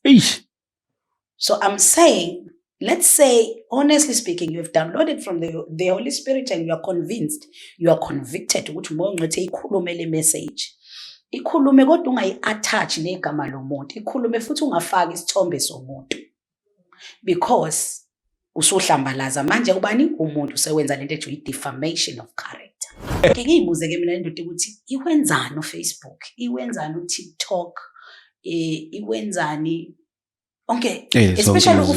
Eish. So I'm saying, let's say, honestly speaking, you have downloaded from the Holy Spirit and you are convinced, you are convicted ukuthi mawunqethe ikhulume le message. Ikhulume kodwa ungayi-attach negama lomuntu. Ikhulume futhi ungafaki isithombe somuntu. Because usuhlambalaza manje ubani umuntu usewenza lento ethi defamation of character. Ke ngiyibuze ke mina indoda ukuthi iwenzani uFacebook, iwenzani uTikTok, iwenzani okay, especially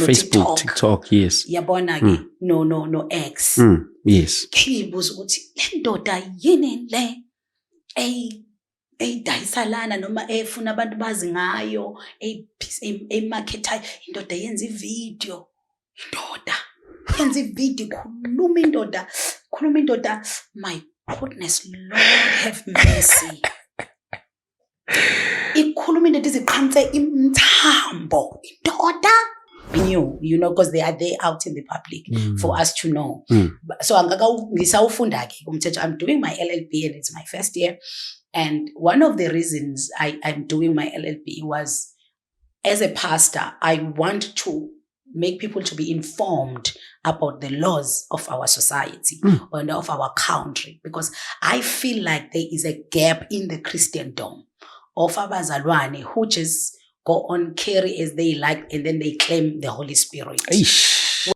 Facebook, TikTok, yes. Yabona ke no X. Yes. Ngiyibuza ukuthi le ndoda yini le eyidayisalana noma efuna abantu bazi ngayo, emarketayo, indoda yenza ivideo. Indoda yenza ivideo khuluma indoda, my goodness, Lord have mercy. Ikhuluma indoda iziqhantse imthambo. Indoda you know, because they are there out in the public for us to know. So ngisawufunda ke umthetho. I'm doing my LLB and it's my first year. And one of the reasons I'm doing my LLB was, as a pastor, I want to make people to be informed about the laws of our society and of our country, because I feel like there is a gap in the Christendom of abazalwane who just go on, carry as they like, and then they claim the Holy Spirit. Eish.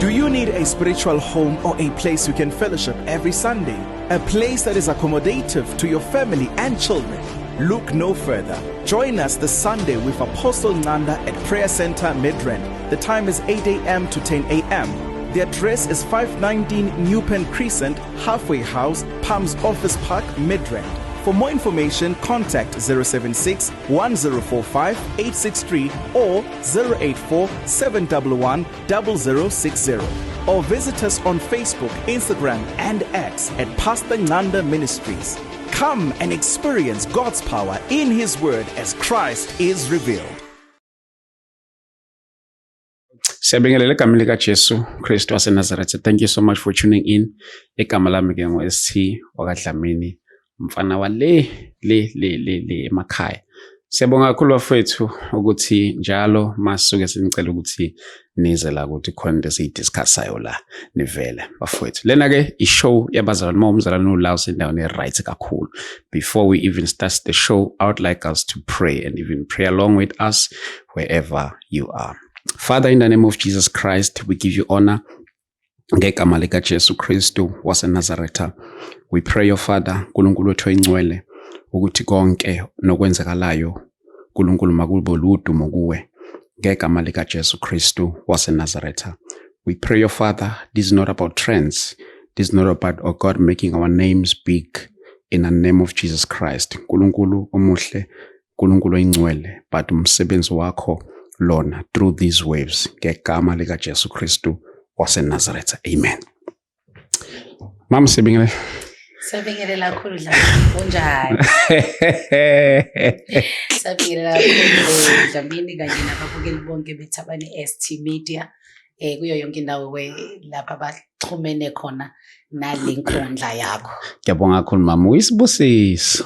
Do you need a spiritual home or a place you can fellowship every Sunday? A place that is accommodative to your family and children? Look no further. Join us this Sunday with Apostle Nanda at Prayer Center Midrand. The time is 8 a.m. to 10 a.m. The address is 519 New Pen Crescent, Halfway House, Palms Office Park, Midrand. For more information, contact 076 1045 863 or 084 711 0060. Or visit us on Facebook, Instagram, and X at Pastor Nanda Ministries. Come and experience God's power in His Word as Christ is revealed. Siyabingelela igama lika Jesu Kristu waseNazaretha. Thank you so much for tuning in. Igama lami ke ngo-ST wakwaDlamini, mfana wale emakhaya. Siyabonga kakhulu bafethu ukuthi njalo masuke sinicela ukuthi nize la ukuthi khona into esiyidiscussayo la nivele bafethu. Lena ke ishow yabazalwane umzalwane ulawo sendaweni right kakhulu. Before we even start the show, I would like us to pray and even pray along with us wherever you are. Father, in the name of Jesus Christ, we give you honor. Ngegama lika Jesu Kristu waseNazaretha, we pray your Father, uNkulunkulu wethu oyingcwele, ukuthi konke nokwenzakalayo uNkulunkulu makube ludumo kuwe. Ngegama lika Jesu Kristu waseNazaretha, we pray your Father, this is not about trends, this is not about, oh God, making our names big. In the name of Jesus Christ, uNkulunkulu omuhle, uNkulunkulu oyingcwele, but umsebenzi wakho Lord through these waves. Ngegama lika Jesu Kristu waseNazaretha. Amen. Mama sibingele. Sabingelela kakhulu Dlamini. Unjani? Sabingelela kakhulu Dlamini kanye nababukeli bonke bethabane ST Media. Kuyo yonke indawo lapha baxhumene khona nalenkundla yakho. Ngiyabonga kakhulu mama, uyisibusiso.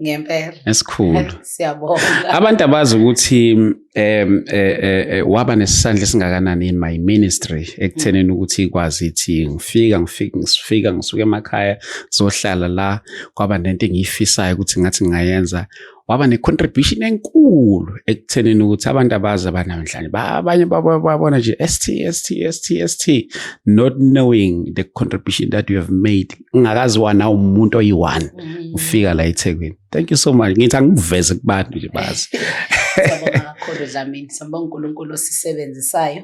Ngempela. Esikhulu. Siyabonga. Abantu abazi ukuthi waba nesandla esingakanani in my ministry ekutheneni ukuthi ikwazi ithi ngifika ngisuka emakhaya zohlala la kwaba nento engiyifisayo ukuthi ngathi ngayenza. Waba ne contribution enkulu ekutheneni ukuthi abantu abazi abanamhlanje abanye babona nje ST not knowing the contribution that you have made. Ngakazi wana umuntu oyi1 ufika la eThekwini. Thank you so much. Ngithi angiveze kubantu nje bazi. Siyabonga kakhulu Dlamini. Sibonga uNkulunkulu osisebenzisayo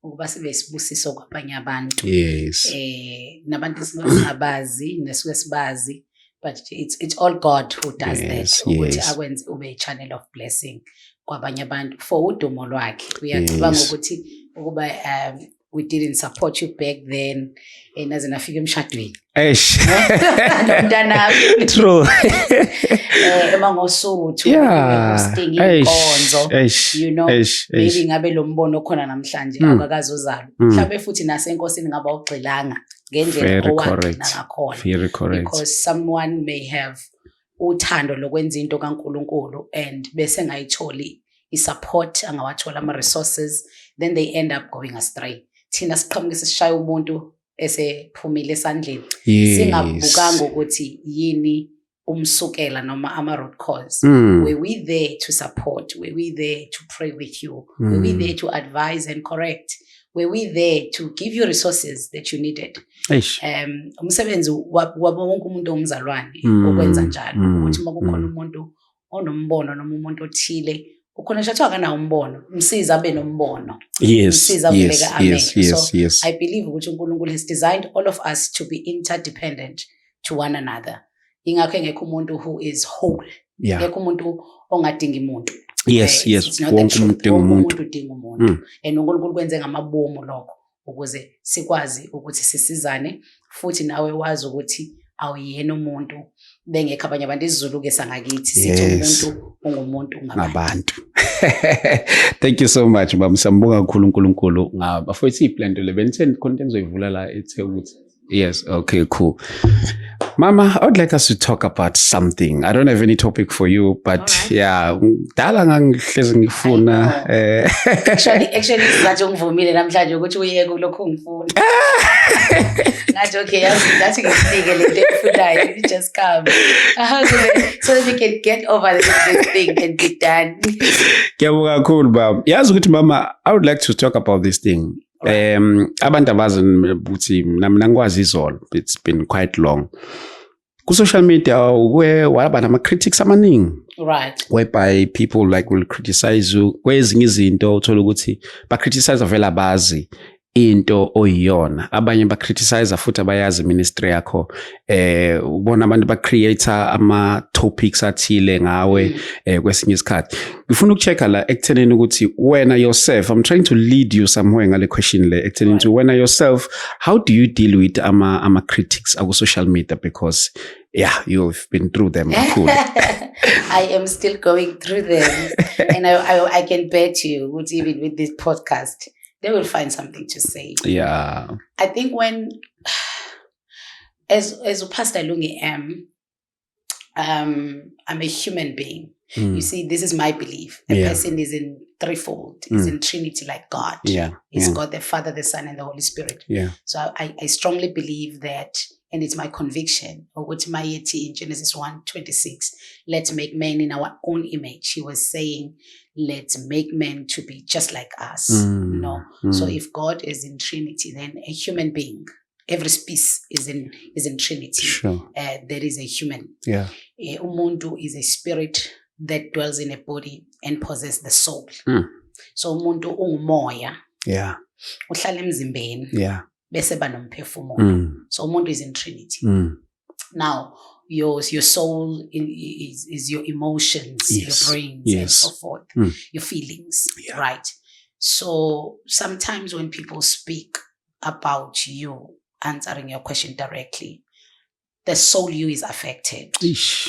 ukuba sibe sibusiso kwabanye abantu. Yes. Nabantu singabazi nesuke sibazi. But it's all God who does that. Ukuthi akwenze ube a channel of blessing kwabanye abantu for udumo lwakhe. Uyacabanga ukuthi ukuba we didn't support you back then naze nafika emshadweni. Eish. Nomntana. True. Emangosuthu hosting inkonzo, you know, maybe ngabe lo mbono khona namhlanje akakazi uzalo. Mhlawumbe futhi nasenkosini ngaba ugxilanga ngendlela owagcina ngakhona. Because someone may have uthando lokwenza into kaNkulunkulu and bese ngayitholi i-support angawathola ama-resources, then they end up going astray. Thina siqhamuke sishaya umuntu esephumile esandleni, singabukanga ukuthi yini umsukela noma ama-root cause. Were we there to support? Were we there to pray with you? Were we there to advise and correct? Were we there to give you resources that you needed? Umsebenzi wabo wonke umuntu omzalwane okwenza njalo ukuthi uma kukhona umuntu onombono noma umuntu othile ukhona nje athi akanawo umbono umsiza abe nombono, umsiza avuleka amehlo. So I believe ukuthi uNkulunkulu has designed all of us to be interdependent to one another. Ingakho engekho umuntu who is whole, ngekho umuntu ongadingi umuntu. Wonke umuntu udinga umuntu. And uNkulunkulu kwenze ngamabomu lokho ukuze sikwazi ukuthi sisizane, futhi nawe wazi ukuthi awuyena umuntu bengekho abanye abantu. isiZulu ke sangakithi sithi umuntu ungumuntu ngabantu. Thank you so much baba, siyambonga kakhulu uNkulunkulu ngabafowethu iplan le benitheni content zoyivula la ethe ukuthi yes, okay, cool. Mama, I would like us to talk about something. I don't have any topic for you, but yeah, dala ngangihlezi ngifuna actually ngathi ungivumile namhlanje ukuthi uyeke kulokho ngifuna. Ngathi okay, ngathi ngisinike le nto efunayo, you just come. So that we can get over this thing and be done. Kuyabonga kakhulu baba. Yazi ukuthi mama, I would like to talk about this thing. Abantu abazi ukuthi mina ngikwazi izolo, it's been quite long. Ku social media where waba nama critics amaningi, right, whereby people like will criticize you kwezinye izinto uthola ukuthi ba criticize vela bazi into oyiyona, abanye ba criticize futhi abayazi ministry yakho, ubona abantu ba creator ama topics athile ngawe kwesinye isikhathi. Ngifuna ukuchecka la ekuthenini ukuthi wena yourself, I'm trying to lead you somewhere ngale question le ekuthenini to wena yourself, how do you deal with ama critics aku social media, because yeah, you've been through them. Cool. I am still going through them. And I can bet you would, even with this podcast, they will find something to say. Yeah. I think when, as Pastor Lungi am, I'm a human being. You see, this is my belief. A person is in threefold. Is in Trinity like God. It's God the Father, the Son, and the Holy Spirit. So I strongly believe that, and it's my conviction, or what my in Genesis 1:26, let's make man in our own image. He was saying, let's make men to be just like us. So if God is in Trinity, then a human being, every species is in Trinity. Sure. There is a human. Umuntu is a spirit that dwells in a body and possesses the soul. So umuntu ungumoya. Uhlala emzimbeni. Bese banomphefumulo. So umuntu is in Trinity. Now your soul is your emotions, your brains, and so forth, your feelings, right? So sometimes when people speak about you, answering your question directly, the soul you is affected.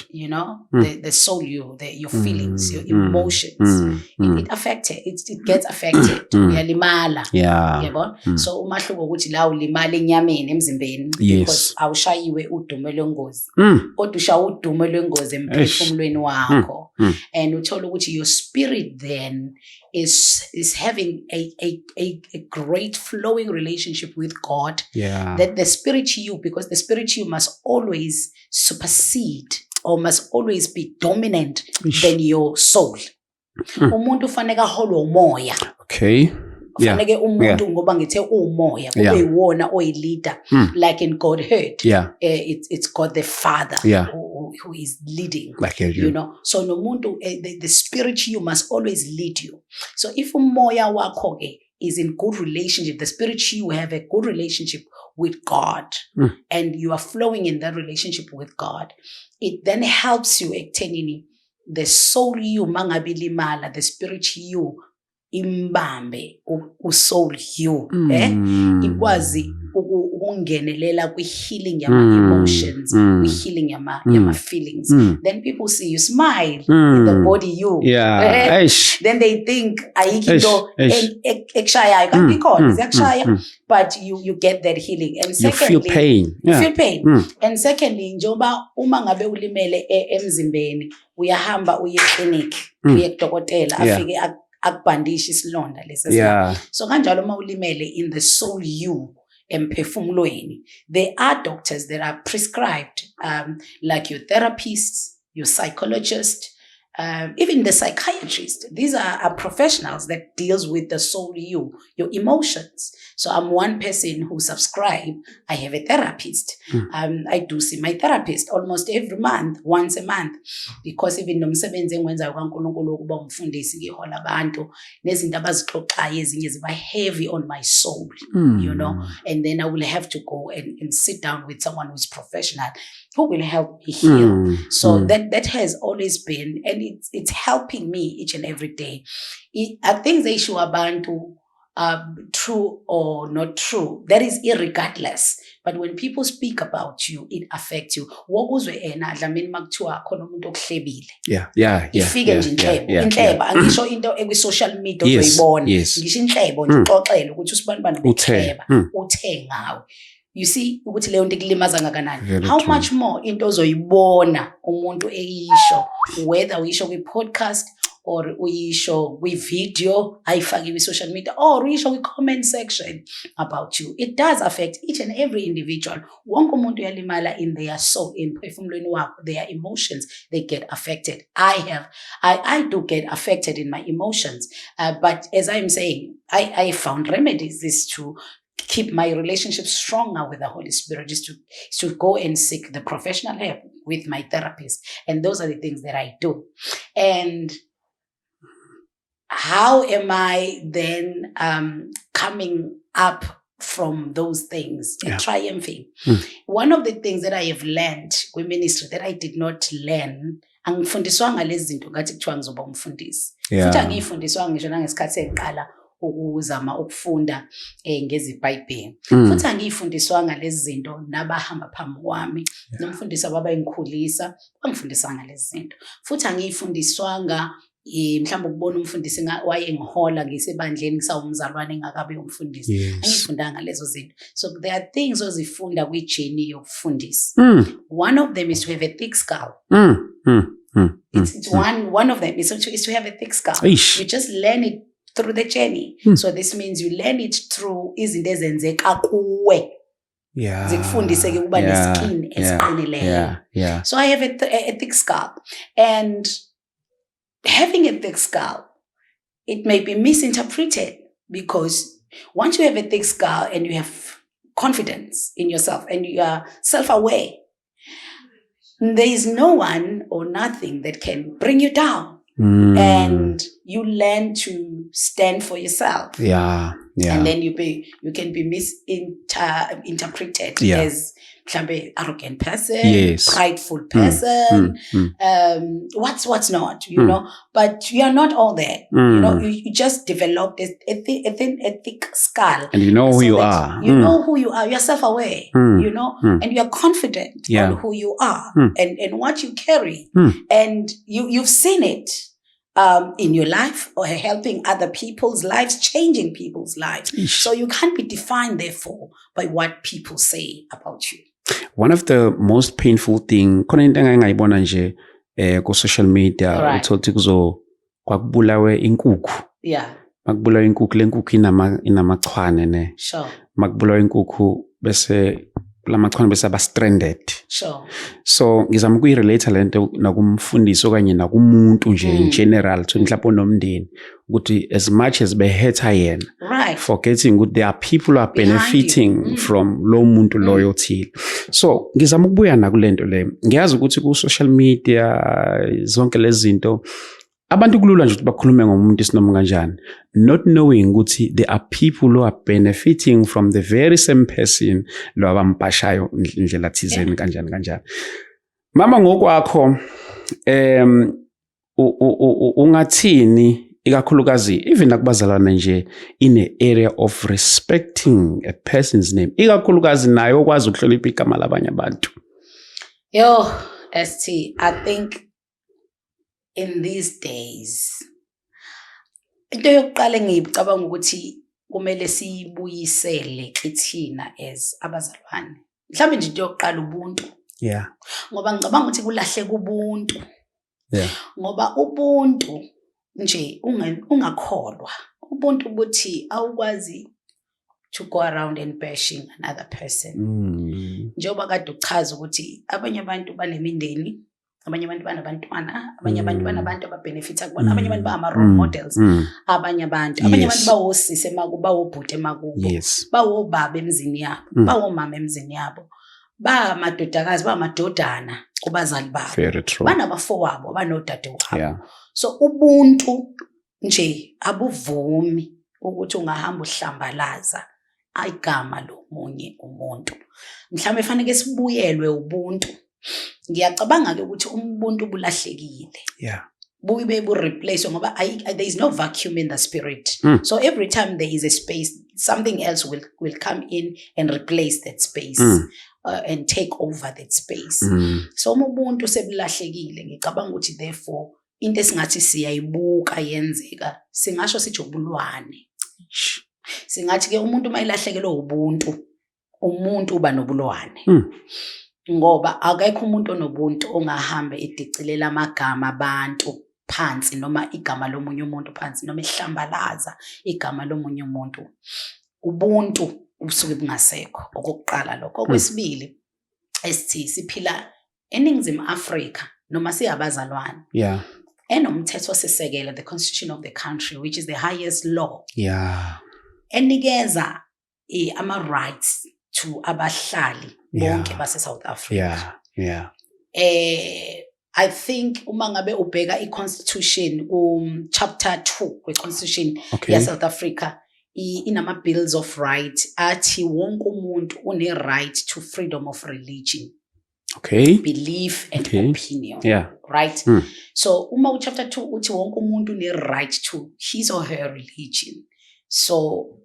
You know, the soul you, your feelings, your emotions, it affected. It gets affected. Uyalimala. So umahluko ukuthi la ulimala enyameni emzimbeni, because awushayiwe udumo lwengozi. Kodwa ushaya udumo lwengozi emphefumulweni wakho. And uthola ukuthi your spirit then is having a great flowing relationship with God. That the spirit you, because the spirit you must always supersede or must always be dominant than your soul. Umuntu ufaneka holo umoya. Ufaneke umuntu ngoba ngithe umoya kube iwona oyileader, like in Godhead. It's God the Father who is leading, like you know. So no muntu, the spirit you must always lead you. So if umoya wakho is in good relationship, the spirit you have a good relationship with God, and you are flowing in that relationship with God, it then helps you ekuthenini the soul you mangabilimala, the spirit you imbambe soul you ikwazi ukungenelela kwi-healing yama emotions, kwi-healing yama feelings. Then people see you smile in the body you. Yeah. Then they think ayikho into ekushayayo kanti ikhona ziyakushaya, but you get that healing. And secondly, you feel pain. You feel pain. And secondly, njoba uma ngabe ulimele emzimbeni, uyahamba uye clinic, uye kudokotela afike akubhandisha isilonda lesi. So kanjalo uma ulimele in the soul you emphefumulweni, there are doctors that are prescribed, like your therapists, your psychologist, even the psychiatrist. These are professionals that deals with the soul you, your emotions. So I'm one person who subscribe. I have a therapist. I do see my therapist almost every month, once a month, because even nomsebenzi engiwenzayo kaNkulunkulu ukuba umfundisi ngihola abantu nezinto abazixoxayo ezinye ziba heavy on my soul, you know, and then I will have to go and sit down with someone who's professional who will help me heal. So that has always been, and it's helping me each and every day. I think the issue abantu true or not true, that is irregardless. But when people speak about you, it affects you. Wokuzwe ena dlamini makuthiwa khona umuntu okuhlebile. Ifike nje inhlebo angisho into ekwi-social media uzoyibona. Ngisho inhlebo nje uxoxele ukuthi usibani behleba uthe ngawe. You see ukuthi leyo nto ikulimaza ngakanani. How much more into ozoyibona umuntu eyisho, whether uyisho kwi-podcast or uyisho kwi-video ayifakiwe social media or uyisho kwi-comment section about you. It does affect each and every individual. Wonke umuntu uyalimala in their soul, in phefumulweni wakho, their emotions, they get affected. I do get affected in my emotions. But as I'm saying, I found remedies is to keep my relationship stronger with the Holy Spirit, is to go and seek the professional help with my therapist. And those are the things that I do. And how am I then coming up from those things and triumphing? One of the things that I have learned with ministry that I did not learn, angifundiswanga lezi zinto ngathi kuthiwa ngizoba umfundisi. Futhi angiyifundiswanga ngisho nangesikhathi engiqala ukuzama ukufunda ngeziBhayibheli. Futhi angiyifundiswanga lezi zinto nabahamba phambi kwami, nomfundisi ababayingikhulisa bangifundisanga lezi zinto. Futhi angiyifundiswanga mhlawumbe ukubona umfundisi wayengihola ngisebandleni ngisawumzalwane engakabe umfundisi. Angifundanga lezo zinto. So there are things ozifunda kwi-journey yokufundisa. One of them is to have a thick skull. It's one of them is to have a thick skull. You just learn it through the journey. So this means you learn it through izinto ezenzeka kuwe. Zikufundise ke ukuba neskin esiqinileyo. So I have a thick skull, and having a thick skull, it may be misinterpreted, because once you have a thick skull and you have confidence in yourself and you are self-aware, there is no one or nothing that can bring you down. And you learn to stand for yourself. And then you can be misinterpreted as arrogant person, prideful person, what's not, you know. But you are not all that. You know, you just developed a thick skull. And you know who you are. You know who you are. You're self-aware, you know, and you're confident on who you are and what you carry. And you've seen it in your life, or helping other people's lives, changing people's lives. So you can't be defined, therefore, by what people say about you. One of the most painful thing, khona into engayibona nje ku social media, uthola kuzo kwakubulawe inkukhu. Makubulawe inkukhu, le nkukhu inamachwane ne. Makubulawe inkukhu bese lamachwane bese aba stranded. So ngizama ukuyirelate lento nakumfundisi okanye nakumuntu nje in general, so mhlawumbe nomndeni ukuthi as much as behetha yena, forgetting ukuthi there are people who are benefiting from lo muntu loyo thile. So ngizama ukubuya nakulento le, ngiyazi ukuthi ku social media zonke lezi zinto abantu kulula nje ukuthi bakhulume ngomuntu isinoma kanjani, not knowing ukuthi there are people who are benefiting from the very same person lo abampashayo indlela thizeni kanjani. Mama ngokwakho ungathini ikakhulukazi even nakubazalwane nje in a area of respecting a person's name, ikakhulukazi nayo okwazi ukuhlonipha igama labanye abantu. Yo, ST, I think in these days, into yokuqala ngiyicabanga ukuthi kumele siyibuyisele kithina as abazalwane. Mhlawumbe nje into yokuqala ubuntu. Yeah. Ngoba ngicabanga ukuthi kulahleka ubuntu. Yeah. Ngoba ubuntu nje ungakholwa. Ubuntu buthi awukwazi to go around and bashing another person. Njengoba kade uchaza ukuthi abanye abantu banemindeni, abanye abantu banabantwana, abanye abantu banabantu ababenefita kubona, abanye abantu ba role models, abanye abantu bawosise bawobhuti emakubo, bawobaba emzini yabo, bawomama emzini yabo, bamadodakazi, bamadodana kubazali babo, banabafowabo, banodadewabo. So ubuntu nje abuvumi ukuthi ungahamba uhlambalaza igama lomunye umuntu. Mhlawumbe efanele sibuyelwe ubuntu. Ngiyacabanga ke ukuthi ubuntu bulahlekile. Yeah. Bube replace ngoba there is no vacuum in the spirit. So every time there is a space, something else will come in and replace that space and take over that space. So ubuntu sebulahlekile. Ngicabanga ukuthi therefore into esingathi siyayibuka yenzeka, singasho sithi ubulwane. Singathi ke umuntu mayilahlekelwe ubuntu, umuntu uba nobulwane. Ngoba akekho umuntu onobuntu ongahamba edicelela amagama abantu phansi noma igama lomunye umuntu phansi noma ehlambalaza igama lomunye umuntu. Ubuntu usuke bungasekho okokuqala lokho. Okwesibili, siphila eNingizimu Afrika noma siyabazalwane. Yeah. Enomthetho sisekelo, the constitution of the country, which is the highest law. Yeah. Enikeza ama-rights to abahlali bonke base South Africa. Yeah. Yeah. I think uma ngabe ubheka i-constitution chapter 2 we-constitution ya South Africa inama bills of rights athi wonke umuntu une-right to freedom of religion. Okay. Belief and opinion. Yeah. Right? So uma chapter 2 uthi wonke umuntu une-right to his or her religion. So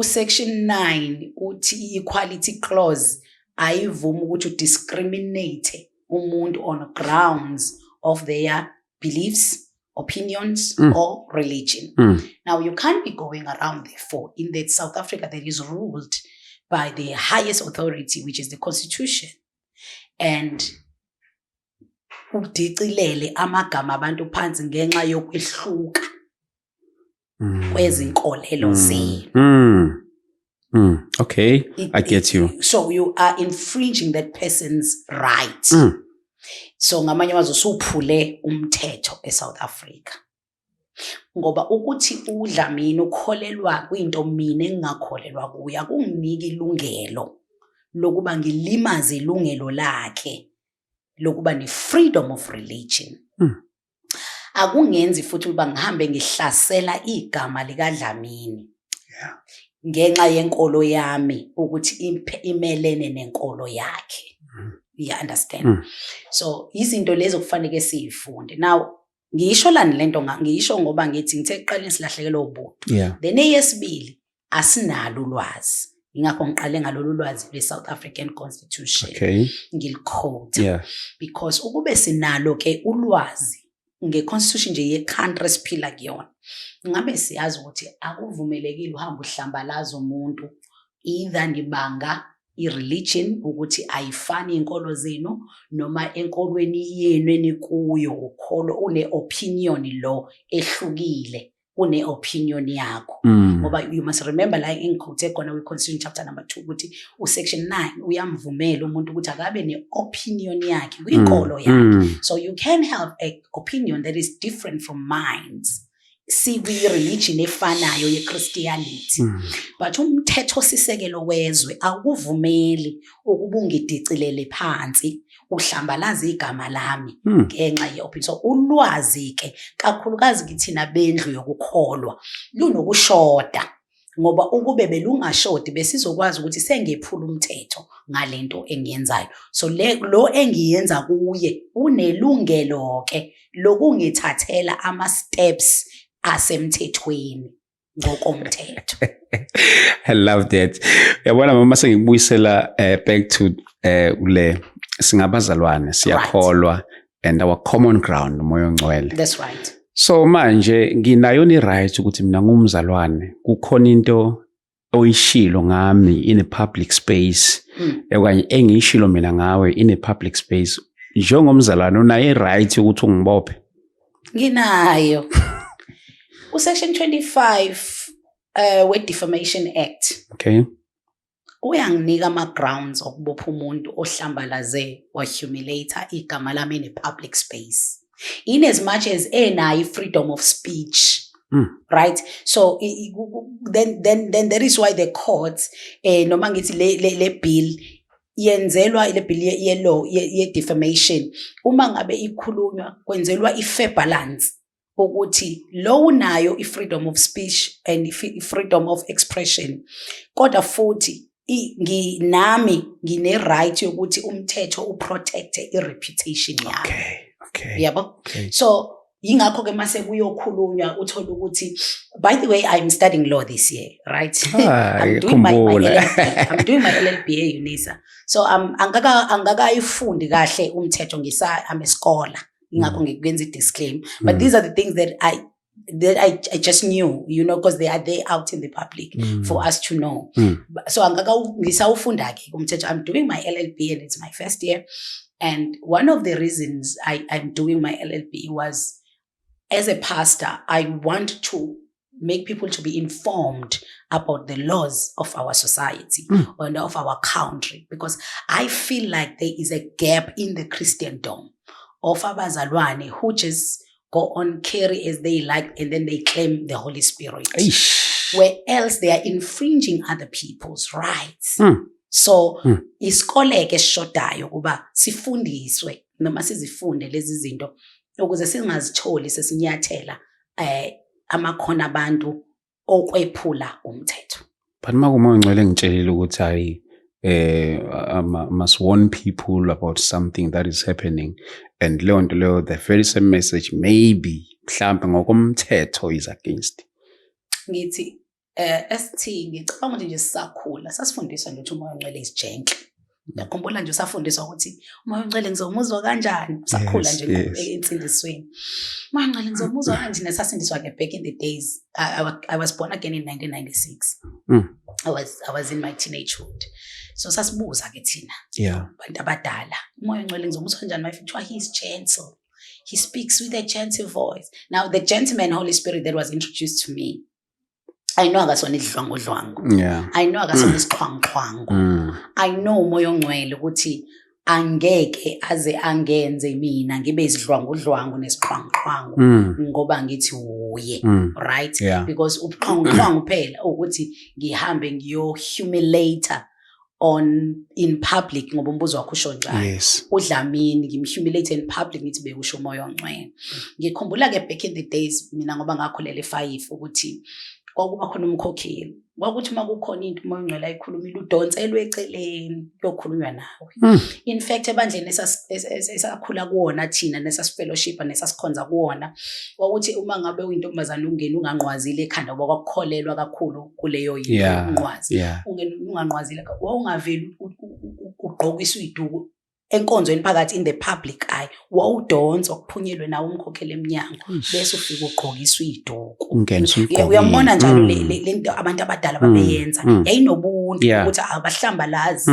section 9 uthi equality clause ayivumi ukuthi discriminate umuntu on grounds of their beliefs, opinions or religion. Now you can't be going around therefore in that South Africa that is ruled by the highest authority, which is the constitution, and udicilele amagama abantu phansi ngenxa yokwehluka kwezinkolelo zenu. Okay, I get you. So you are infringing that person's right. So ngamanye amazwi usuphule umthetho eSouth Africa. Ngoba ukuthi uDlamini ukholelwa kwinto mina engingakholelwa kuya kunginike ilungelo lokuba ngilimaze ilungelo lakhe lokuba ne-freedom of religion. Akungenzi futhi ukuba ngihambe ngihlasela igama likaDlamini ngenxa yenkolo yami ukuthi imelene nenkolo yakhe. You understand? So izinto lezo kufanele sizifunde. Now ngisho lani lento ngisho ngoba ngithi ngithe eqaleni silahlekelwe ubuntu. Then eyesibili asinalo ulwazi. Ingakho ngiqale ngalolu lwazi lwe-South African Constitution. Ngiliquote. Because ukube sinalo ke ulwazi nge-constitution nje ye-country siphila kuyona, ngabe siyazi ukuthi akuvumelekile uhamba uhlambalaza umuntu either nibanga i-religion ukuthi ayifani inkolo zenu noma enkolweni yenu enikuyo ukholo une-opinion lo ehlukile une-opinion yakho. Ngoba you must remember la inquote khona we-constitution chapter number 2 ukuthi section 9 uyamvumela umuntu ukuthi akabe ne-opinion yakhe kwinkolo yakhe. So you can have an opinion that is different from mine. Religion efanayo ye-Christianity. But umthetho sisekelo wezwe awuvumeli ukuba ungidicilele phansi uhlambalaza igama lami ngenxa ye-opinion. So ulwazi ke kakhulukazi kithina bendlu yokukholwa lunokushoda, ngoba ukube belungashodi besizokwazi ukuthi sengephula umthetho ngalento engiyenzayo. So lo engiyenza kuye unelungelo ke lokungithathela ama steps asemthethweni ngokomthetho. I love that. Yabona mama sengibuyisela back to le singabazalwane siyakholwa and our common ground umoya ongcwele. That's right. So manje nginayo ni right ukuthi mina ngumzalwane kukhona into oyishilo ngami in a public space okanye engishilo mina ngawe in a public space njengomzalwane unayo right ukuthi ungibophe. Nginayo. Section 25 we Defamation Act. Okay. Uyanginika ama grounds okubopha umuntu ohlambalaze wa humiliator igama lami in a public space. In as much as enayo freedom of speech. Right? So then that is why the courts noma ngithi le bill yenzelwa le bill ye law ye defamation uma ngabe ikhulunywa kwenzelwa i-fair balance ukuthi lo unayo i-freedom of speech and i-freedom of expression kodwa futhi nami ngine right yokuthi umthetho uprotect i-reputation yami. Okay. Yabo? Okay. So yingakho ke mase kuyokhulunywa uthola ukuthi by the way I'm studying law this year, right? I'm doing my LLB. I'm doing my LLB UNISA. So angakayifundi kahle umthetho I'm a scholar. Ingakho ngikwenza disclaimer. But these are the things that I just knew, because they are there out in the public for us to know. So ngisawufunda ke umthetho. I'm doing my LLB and it's my first year. And one of the reasons I'm doing my LLB was, as a pastor, I want to make people to be informed about the laws of our society and of our country, because I feel like there is a gap in the Christendom of abazalwane who just go on carry as they like and then they claim the Holy Spirit, where else they are infringing other people's rights. So isikole ke sishodayo kuba sifundiswe noma sizifunde lezi zinto ukuze singazitholi sesinyathela amakhono abantu okwephula umthetho. But makumoya ngcwele ngitshelile ukuthi hayi must warn people about something that is happening, and leyo nto leyo the very same message maybe mhlambe ngokomthetho is against. Ngithi ST ngicabanga ukuthi nje sisakhula sasifundiswa nje ukuthi umoya ongcwele isijenhle. Ngiyakhumbula nje usafundiswa ukuthi umoya ongcwele ngizomuzwa kanjani, usakhula nje ensindisweni. Umoya ongcwele ngizomuzwa kanjani, sasindiswa ke back in the days. I was born again in 1996. I was in my teenagehood. So sasibuza ke thina abantu abadala, umoya ongcwele ngizomuzwa kanjani mafithiwa he is gentle. He speaks with a gentle voice. Now the gentleman Holy Spirit that was introduced to me, I know akasona idlwangu. I know akasona isiqhwangqhwangu. I know umoya ongcwele ukuthi angeke aze angenze mina ngibe isidlwangu nesiqhwangqhwangu ngoba ngithi uye, right? Because ubuqhwangqhwangu phela ukuthi ngihambe ngiyohumiliator in public ngoba umbuzo wakho usho njalo. UDlamini ngimhumiliate in public ngithi bekusho umoya ongcwele. Ngikhumbula ke back in the days mina ngoba ngakholela e5 ukuthi kwakuba khona umkhokheli kwakuthi uma kukhona into umoya ongcwele ayikhulumile udonselwe eceleni kuyokhulunywa nawe. In fact ebandleni esakhula kuwona thina nesasifellowship nesasikhonza kuwona kwakuthi uma ngabe uyintombazana ungena unganqwazile ekhanda ngoba kwakukholelwa kakhulu kuleyo yinto unqwazi ungena unganqwazile wawungaveli ugqokiswe iduku enkonzweni phakathi in the public eye wawudonsa okuphunyelwe nawo umkhokheli eminyango bese ufika ugqokiswe iduku. Uyambona njalo lento abantu abadala babeyenza yayinobuntu ukuthi abahlambalazi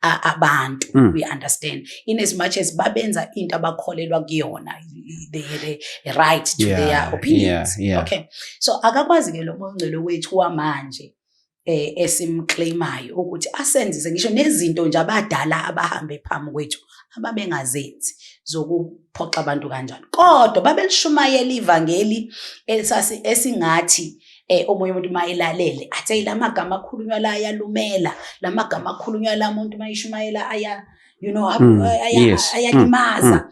abantu. We understand in as much as babenza into abakholelwa kuyona, they had a right to their opinions. Okay, so akakwazi ke lo moya ongcwele wethu wamanje esimclaimayo ukuthi asenzise ngisho nezinto nje abadala abahambe phambi kwethu ababengazenzi zokuphoxa abantu kanjani, kodwa babelishumayela ivangeli esingathi omunye umuntu mayilalele athi lamagama akhulunywa la ayalumela, lamagama akhulunywa la umuntu mayishumayela ayalimaza.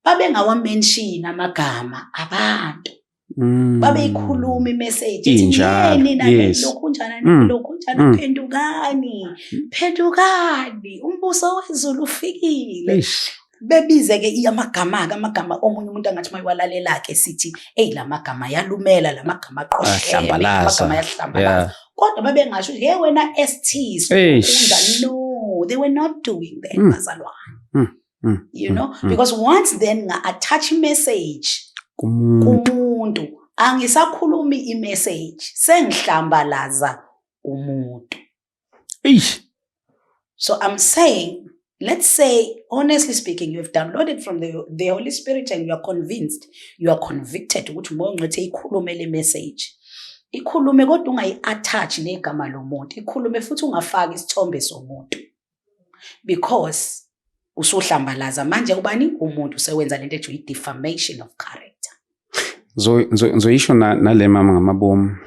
Babengawa-mention amagama abantu, babeyikhuluma imessage yini nalokhu njani lokhu njani, phendukani umbuso wezulu ufikile. bebizeke amagama omunye umuntu angathi mayiwalalelake sithi la magama yalumela la magama aqoshele amagama yahlambalaza kodwa babengasho hey wena ST no, they were not doing that bazalwane. You know, because once then attach message kumuntu angisakhulumi imessage sengihlambalaza umuntu. So I'm saying, let's say, honestly speaking, you have downloaded from the Holy Spirit and you are convinced, you are convicted ukuthi mongcwethe ikhulume le message. Ikhulume kodwa ungayi-attach negama lomuntu. Ikhulume futhi ungafaki isithombe somuntu. Because usuhlambalaza manje ubani umuntu sewenza lento ethi i-defamation of character. Zoyisho nale mama ngamabomu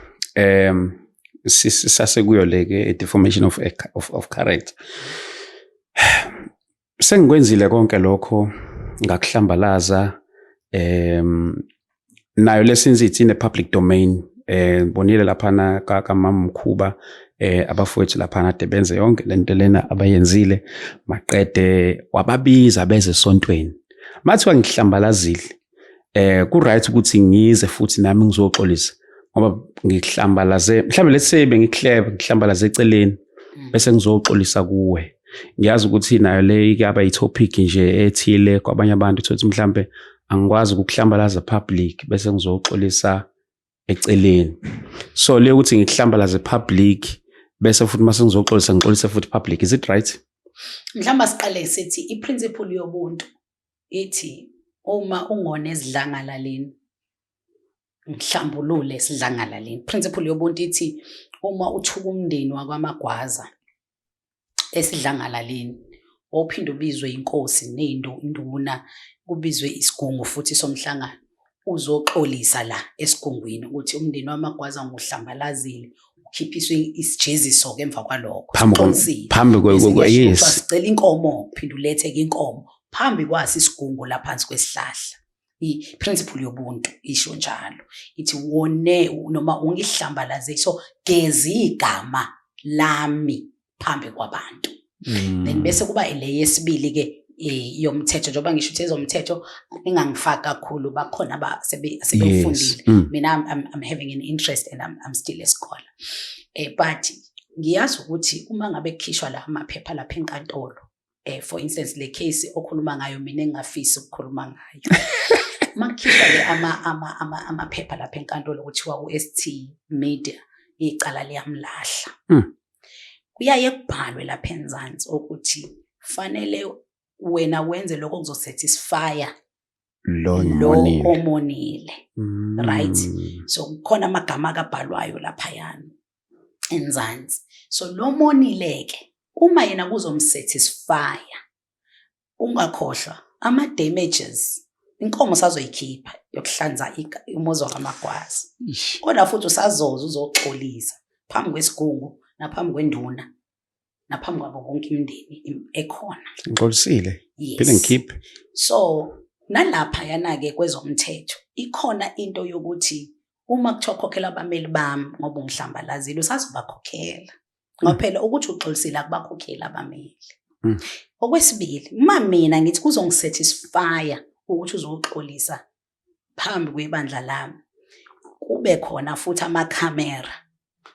sasekuyo leke defamation of character. Sengikwenzile konke lokho ngakuhlambalaza nayo lesinzithi in the public domain bonile lapha kamama Mkhuba abafowethu lapha ade benze yonke lento lena abayenzile maqede wababiza beze esontweni mathi wangihlambalazile ku right ukuthi ngize futhi nami ngizoxolisa ngoba ngihlambalaze mhlawumbe let's say ngihlambalaze eceleni bese ngizoxolisa kuwe ngiyazi ukuthi nayo le ikaba itopic nje ethile kwabanye abantu ukuthi mhlawumbe angikwazi ukuhlambalaza public bese ngizoxolisa eceleni so le ukuthi ngihlambalaze public bese futhi mase ngizoxolisa ngixolise futhi public, is it right? Mhlamba siqale sithi iprinciple yobuntu ithi uma ungone esidlangalaleni ngihlambulule esidlangalaleni. Principle yobuntu ithi uma uthuka umndeni wakwaMagwaza esidlangalaleni ophinda ubizwe inkosi induna kubizwe isigungu futhi somhlangano uzoxolisa la esigungwini ukuthi umndeni wamaGwaza ngohlambalazile ukhiphiswe isijeziso ngemva kwalokho phambi yes sicela inkomo phinda ulethe inkomo phambi kwasi isigungu laphansi kwesihlahla. I-principle yobuntu isho njalo ithi wone noma ungihlambalaze so gezi igama lami phambi kwabantu. Then bese kuba le yesibili ke yomthetho njengoba ngisho ukuthi ezomthetho ingangifaka kakhulu bakhona sebefundile. Mina I'm having an interest and I'm still a scholar. But ngiyazi ukuthi uma ngabe kukhishwa la amaphepha lapha enkantolo for instance le case okhuluma ngayo mina engafisi ukukhuluma ngayo makukhishwa le amaphepha lapha enkantolo kuthiwa uST Media icala liyamlahla kuyaye kubhalwe lapha enzansi ukuthi fanele wena wenze lokho kuzosatisfy lo omonile, right? So kukhona amagama akabhalwayo lapha yana enzansi. So lo monileke uma yena kuzomsatisfy ungakhohlwa ama damages inkomo sazoyikhipha yokuhlanza umuzi wakaMagwaza kodwa futhi usazoza uzoxolisa phambi kwesigungu naphambi kwenduna naphambi kwabo konke imindeni ekhona ngixolisile phela ngikhiphe. So nalapha yana ke kwezomthetho ikhona into yokuthi uma kuthiwa khokhela abameli bami ngoba ungihlambalaziwe usazobakhokhela ngoba phela ukuthi uxolisile akubakhokhela abameli. Okwesibili uma mina ngithi kuzongisatisfy ukuthi uzoxolisa phambi kwebandla lami kube khona futhi amakhamera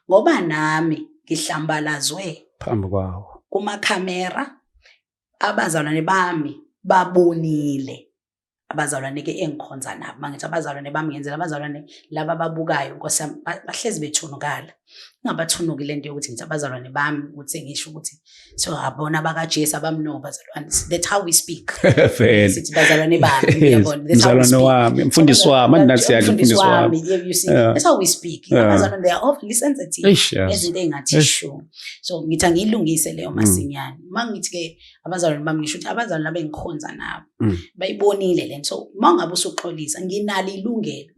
ngoba nami ngihlambalazwe phambi kwawo kumakhamera abazalwane bami babonile. Abazalwane ke engikhonza nabo mangithi abazalwane bami ngenzela abazalwane laba babukayo Nkosi bahlezi bethunukala ingabathunuki lento yokuthi ngithi abazalwane bami ukuthi ngisho ukuthi so abona bakaJesu abamno bazalwane, that's how we speak. Sithi bazalwane bami uyabona, that's how we speak. Wami mfundisi wami andinathi yakhe mfundisi wami, you see that's how we speak. Abazalwane they are awfully sensitive ezinto engathi sure. So ngithi angilungise leyo masinyane mangithi ke abazalwane bami ngisho ukuthi abazalwane laba engikhonza nabo bayibonile le. So mangabe usuxolisa nginalo ilungelo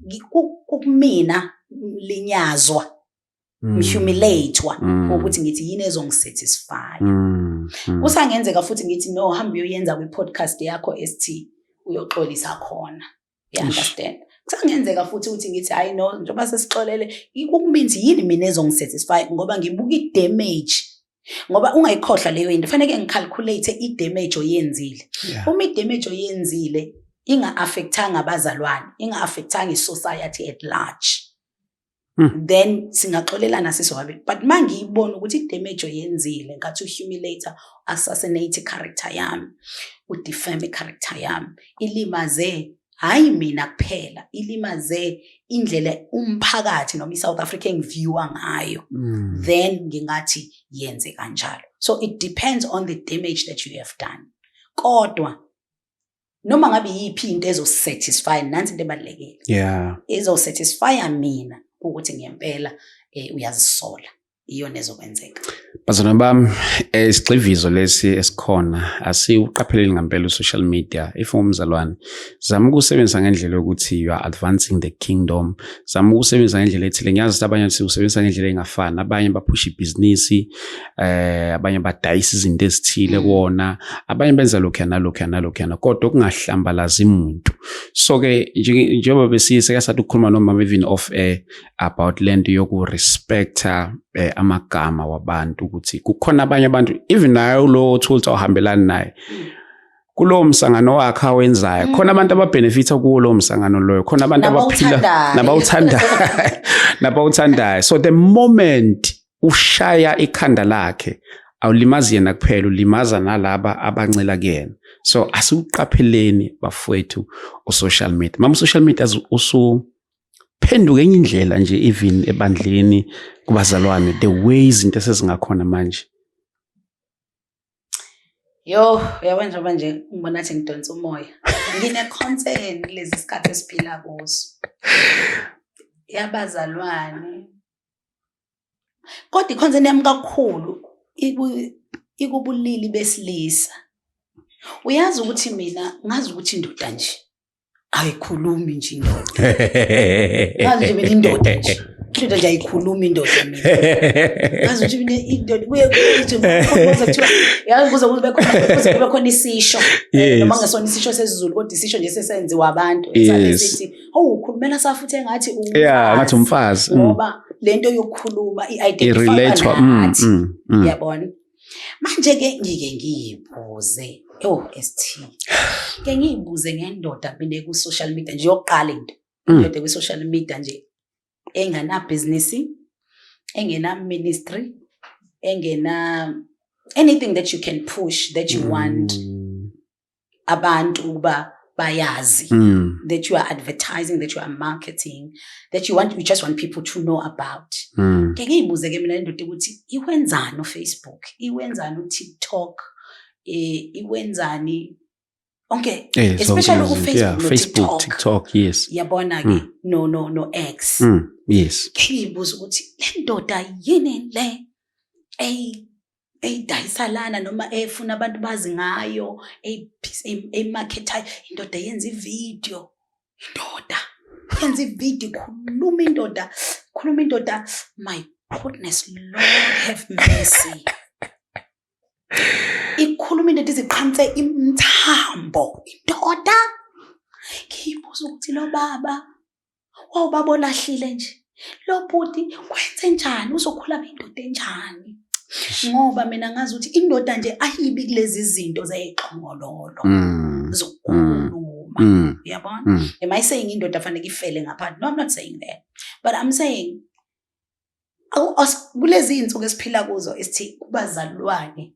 kumina linyazwa humiliatewa ukuthi ngithi yini ezongisatisfy. Kusangenzeka futhi ngithi no hamba uyoyenza kwi-podcast yakho ST uyoxolisa khona, you understand. Kusangenzeka futhi ukuthi ngithi I know njengoba sesixolele ukuminzi yini mina ezongisatisfy ngoba ngibuka i-damage ngoba ungayikhohlwa leyo into fanele ngicalculate i-damage oyenzile Yeah. uma i-damage oyenzile inga-affectanga abazalwane inga-affectanga i-society at large then singaxolelana sisobabili but mangiyibona ukuthi i-damage oyenzile ngathi uhumiliator assassinate i-character yami udefame i-character yami ilimaze hayi mina kuphela ilimaze indlela umphakathi noma i-South Africa engiviewa ngayo then ngingathi yenze kanjalo so it depends on the damage that you have done kodwa noma ngabe yiphi into ezosatisfy nansi into ebalekile Yeah. ezosatisfy mina ukuthi ngempela uyazisola iyona ezokwenzeka Bazalwane bami, isigxivizo lesi esikhona asiuqapheleli ngempela social media. If umzalwane zama ukusebenzisa ngendlela yokuthi you are advancing the kingdom, zama ukusebenzisa ngendlela ethile. Ngiyazi abanye usebenzisa ngendlela engafani, abanye baphusha ibusiness, abanye badayisa izinto ezithile kuona, abanye benza lokho nalokho kodwa kungahlambalazi umuntu. So ke njengoba besiyise kasathi ukukhuluma noma even off air about land yoku respecta amagama wabantu ukuthi kukhona abanye abantu even nayo lo thulta uhambelana naye kulowo msangano wakhe awenzayo khona abantu ababenefita kulo msangano loyo khona abantu abaphila nabawuthandayo so the moment ushaya ikhanda lakhe awulimazi yena kuphela ulimaza nalaba abancela kuyena so asiuqapheleni bafowethu social media mama social media phenduka enye indlela nje even ebandleni kubazalwane the ways izinto sezingakhona manje uyabona manje ngibona athi ngidonsa umoya ngine concern kulezi sikhathi esiphila kuso yabazalwane kodwa iconcern yami kakhulu ikubulili besilisa uyazi ukuthi mina ngazi ukuthi indoda nje ayikhulumi nje indoda ngazi nje mina indoda nje indoda nje ayikhulumi indoda mina ngazi nje mina indoda kuye kuthi kuthiwa yazi kuze kube khona isisho noma ngesona isisho sesiZulu kodwa isisho nje sesenziwa abantu esithi ukhulumela safuthi engathi ngathi umfazi ngoba lento yokukhuluma i-identify yabona manje ke ngike ngiyibuze ST ke ngiyibuze ngendoda mina ku social media nje yokuqala into indoda ku social media nje engana business engena ministry engena anything that you can push that you want abantu uba bayazi that you are advertising that you are marketing that you just want people to know about ke ngiyibuze ke mina indoda ukuthi iwenzani uFacebook iwenzani uTikTok iwenzani okay especially Facebook TikTok yes yabona ke no X yes ngiyibuza ukuthi le ndoda yini le eyidayisalana noma efuna abantu bazi ngayo emarketayo indoda yenza ivideo yenza ivideo khuluma indoda my goodness Lord have mercy ikhuluma indoda iziqhantse imthambo indoda ngiyibuza ukuthi lo baba wawubaba olahlile nje lo bhuti kwenze njani uzokhula indoda enjani ngoba mina ngazi ukuthi indoda nje ayibi kulezi zinto zayixhongololo zokukhuluma yabona am I saying indoda fanele ifele ngaphandle no I'm not saying that but I'm saying kulezi insuku esiphila kuzo esithi kubazalwane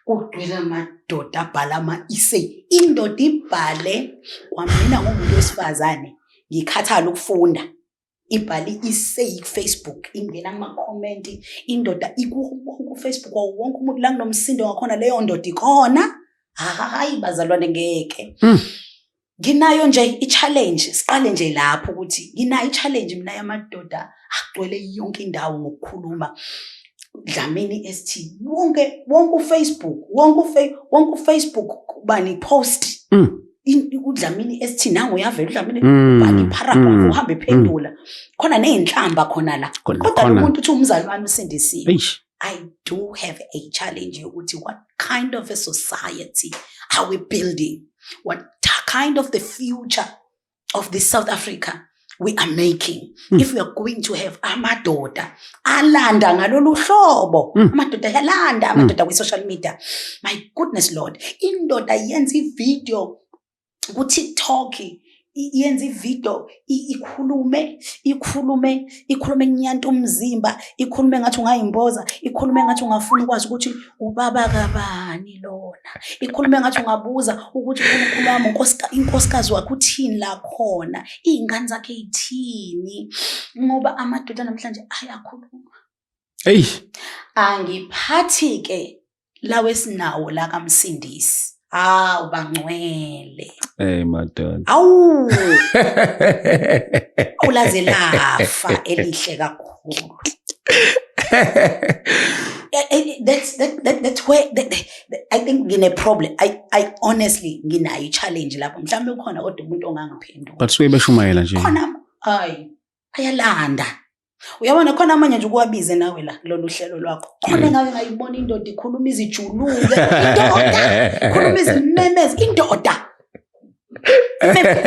ugcwele amadoda abhala ama-essay indoda ibhale kwamina ngomuntu wesifazane ngikhathala ukufunda ibhali i-essay ku-Facebook ingena kuma-comment indoda ku-Facebook wonke umuntu la kunomsindo ngakhona leyo ndoda ikhona hayi bazalwane ngeke nginayo nje i-challenge siqale nje lapho ukuthi nginayo i-challenge mina yamadoda agcwele yonke indawo ngokukhuluma Dlamini ST wonke uFacebook wonke uFacebook bani post uDlamini ST nangu uyavela uDlamini bani paragraph uhambe phendula khona nezinhlamba khona la kodwa umuntu uthi umzalwane usindisiwe I do have a challenge yokuthi what kind of a society are we building what kind of the future of the South Africa we are making. If we are going to have amadoda alanda ngalolu hlobo, amadoda yalanda amadoda kwi-social media. My goodness Lord, indoda yenza i-video ku-TikTok, yenza i-video ikhulume kunyanta umzimba, ikhulume ngathi ungayimboza, ikhulume ngathi ungafuna ukwazi ukuthi ubaba kabani lona, ikhulume ngathi ungabuza ukuthi uNkulunkulu wami inkosikazi wakho uthini la khona, iy'ngane zakhe yithini, ngoba amadoda namhlanje ayakhuluma. Hey, angiphathi ke lawe sinawo la kaMsindisi. Bangcwele. Hey madod. Awu. Ulaze lafa elihle kakhulu. That's where I think ngine problem. I honestly nginayo challenge lapho. Mhlawumbe ukhona kodwa umuntu ongangiphendula. But suke beshumayela nje. Khona ayalanda. Uyabona khona amanye nje ukuwabize nawe la kulolu hlelo lwakho. Khona ngake ngayibona indoda ikhuluma izijuluke, indoda ikhuluma izimemezi, indoda.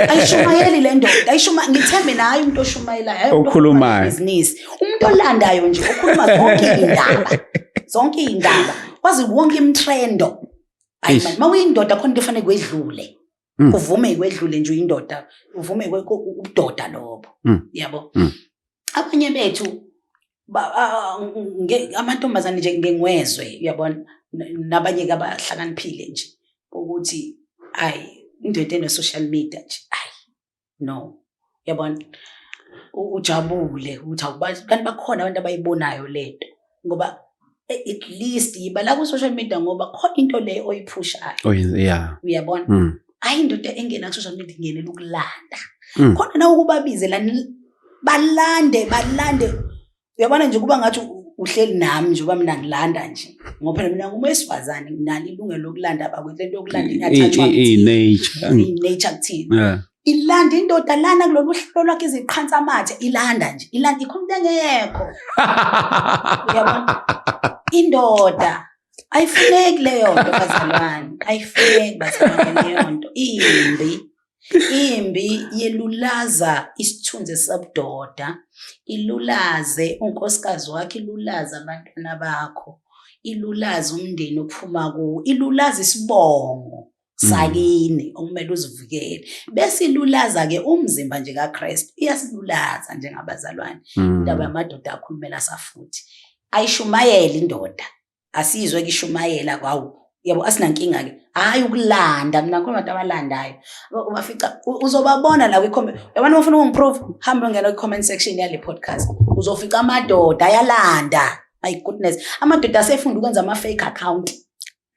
Ayishumayeli le ndoda, ngithembe nayo umuntu oshumayelayo, hayi umuntu okhuluma business. Umuntu olandayo nje okhuluma zonke iy'ndaba. Kwazi wonke imtrendo. Hayi man, mawuyindoda khona into efanele kwedlule. Uvume kwedlule nje uyindoda, uvume ubudoda lobo. Yabo. Abanye bethu amantombazane nje ngengwezwe uyabona nabanye ke abahlakaniphile nje ukuthi indoda ene social media nje no uyabona ujabule uthi awubazi kanti bakhona abantu abayibonayo lento ngoba at least ibala ku social media ngoba khona into le oyiphushayo yeah uyabona indoda engena ku social media ingenela ukulanda khona na ukubabize la balande uyabona nje kuba ngathi uhleli nami nje uba mina ngilanda nje ngoba phela mina ngumesifazane nginalo ilungelo lokulanda abakwethu lento yokulanda ingathathwa nature kuthini ilanda indoda lana kulolu hlolo lwakhe iziqhansa amathe ilanda nje ilanda ikhona engekho uyabona indoda ayifuneki leyo nto bazalwane ayifuneki bazalwane leyo nto imbi yelulaza isithunzi sabudoda ilulaze unkosikazi wakhe ilulaza abantwana bakho ilulaza umndeni ophuma kuwo ilulaza isibongo sakini okumele uzivikele bese ilulaza ke umzimba nje kaKristu iyasilulaza njengabazalwane indaba yamadoda akhulumela safuthi ayishumayela indoda asizwe kishumayela kwawo yabo asinankinga ke hayi ukulanda mina khona abantu abalandayo ubafica uzobabona la kwi-comment yabona ufuna ukungiprove hamba ngena kwi-comment section yale podcast uzofica amadoda ayalanda my goodness amadoda asefunda ukwenza ama-fake account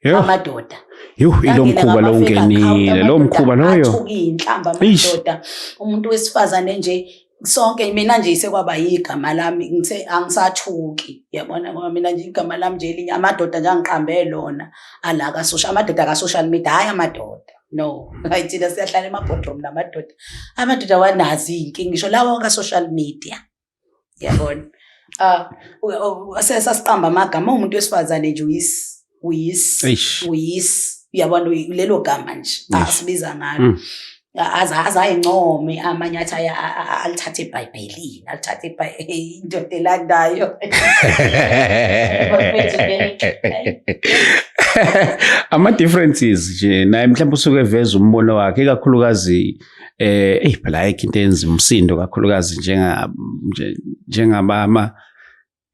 amadoda ilo mkhuba lo ungenile lo mkhuba loyo athuka inhlamba amadoda umuntu wesifazane nje sonke mina nje isekwaba igama lami ngithe angisathuki yabona ngoba mina nje igama lami nje elinye amadoda nje angiqambe lona alaka social amadoda ka social media hayi amadoda no ayithina siyahlala ema-boardroom namadoda amadoda wanazi inkingi ngisho lawo ka social media yabona sasiqamba amagama umuntu wesifazane nje uyis uyabona lelo gama nje asibiza ngalo azayincome amanye athi alithathe eBhayibhelini alithathe indoda elandayo ama differences nje naye mhlawumbe usuke eveza umbono wakhe ikakhulukazi phela ayikho into enza umsindo kakhulukazi njengabama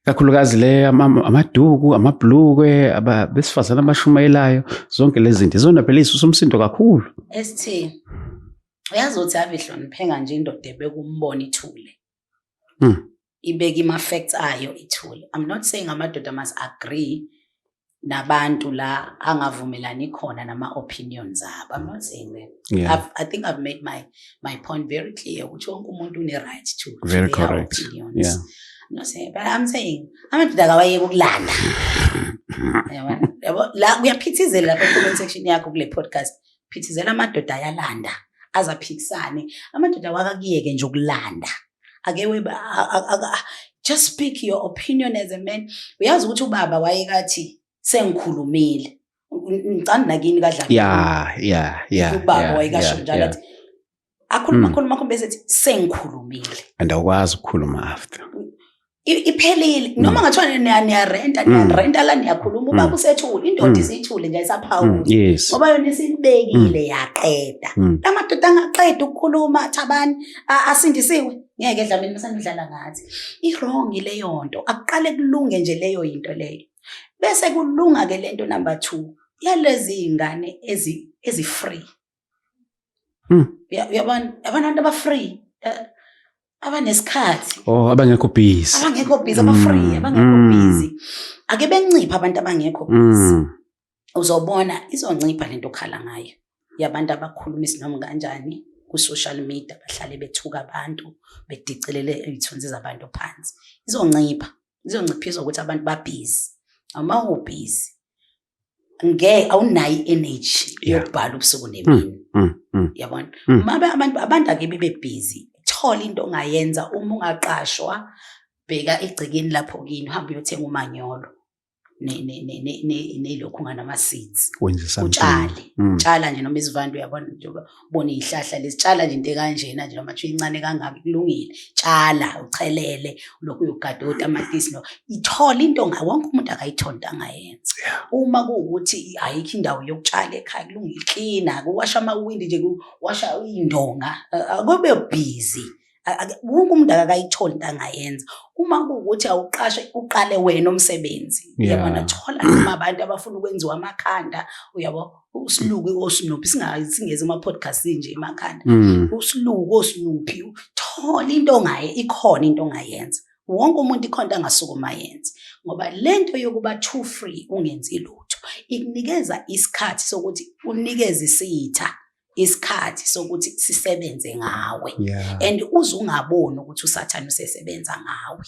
kakhulukazi le amaduku amabhlukwe abesifazana abashumayelayo zonke lezi zinto izona phela isumsindo kakhulu ST uyazothi abehloniphenga nje indoda ebekumbona ithule ibeka ima-facts ayo ithule. I'm not saying amadoda must agree nabantu la angavumelani khona nama-opinions abo. I'm not saying that. Yeah. I think I've made my point very clear ukuthi wonke umuntu une-right to very correct opinions. Yeah. I'm not saying, but I'm saying amadoda kawayeke ukulanda la uyaphithizela lapha comment section yakho kule podcast phithizela amadoda ayalanda azaphikisane amadoda wakakiyeke nje ukulanda ake just speak your opinion as a man. Uyazi ukuthi ubaba wayekathi sengikhulumile ngicanda nakini kadla yeah ubaba wayekasho njalo athi akhuluma bese ethi sengikhulumile and awukwazi ukukhuluma after iphelile noma ngathiwa niyarenta la niyakhuluma ubaba usethule indoda isithule nje ayisaphawula yes ngoba yona isibekile yaqeda lamadoda angaqeda ukukhuluma thabani asindisiwe ngeke Dlamini masanidlala ngathi i-wrong leyo nto akuqale kulunge nje leyo into leyo bese kulunga ke lento number 2 yalezi ingane ezi-free yabona abantu aba-free abanesikhathi abangekho busy aba-free abangekho busy ake bencipha abantu abangekho busy uzobona izoncipha lento okhala ngayo yabantu abakhuluma isinoma kanjani ku-social media bahlale bethuka abantu bedicelele izithunzi zabantu phansi izonciphisa ukuthi abantu babhizi uma ubhizi awunayo i-energy yokubhala ubusuku nemini yabona abantu ake bebe busy thola into ongayenza uma ungaqashwa bheka egcekeni lapho kini uhamba uyothenga umanyolo nelokhu nganama-seeds utshala nje noma izivande uyabona njengoba ubona iy'hlahla lezitshala nje into ekanjena nje noma thiwa incane kangaka kulungile tshala uchelele lokhu uyogada otamatisi ithole into wonke umuntu akayithole into angayenza uma kuwukuthi ayikho indawo yokutshala ekhaya kulungile klina kuwasha amawindi nje kuwasha iy'ndonga akube busy wonke umuntu akayitholi into angayenza uma kuwukuthi awuqashe uqale wena umsebenzi yabona thola noma abantu abafuna ukwenziwa amakhanda uyabo usiluku osinuphi singeze ama-podcast nje emakhanda usiluku osinuphi thola into ikhona into ongayenza wonke umuntu ikhona into angasukuma yenza ngoba lento yokuba too free ungenzi lutho ikunikeza isikhathi sokuthi unikeze isitha isikhathi sokuthi sisebenze ngawe and uzungaboni ukuthi usathane usesebenza ngawe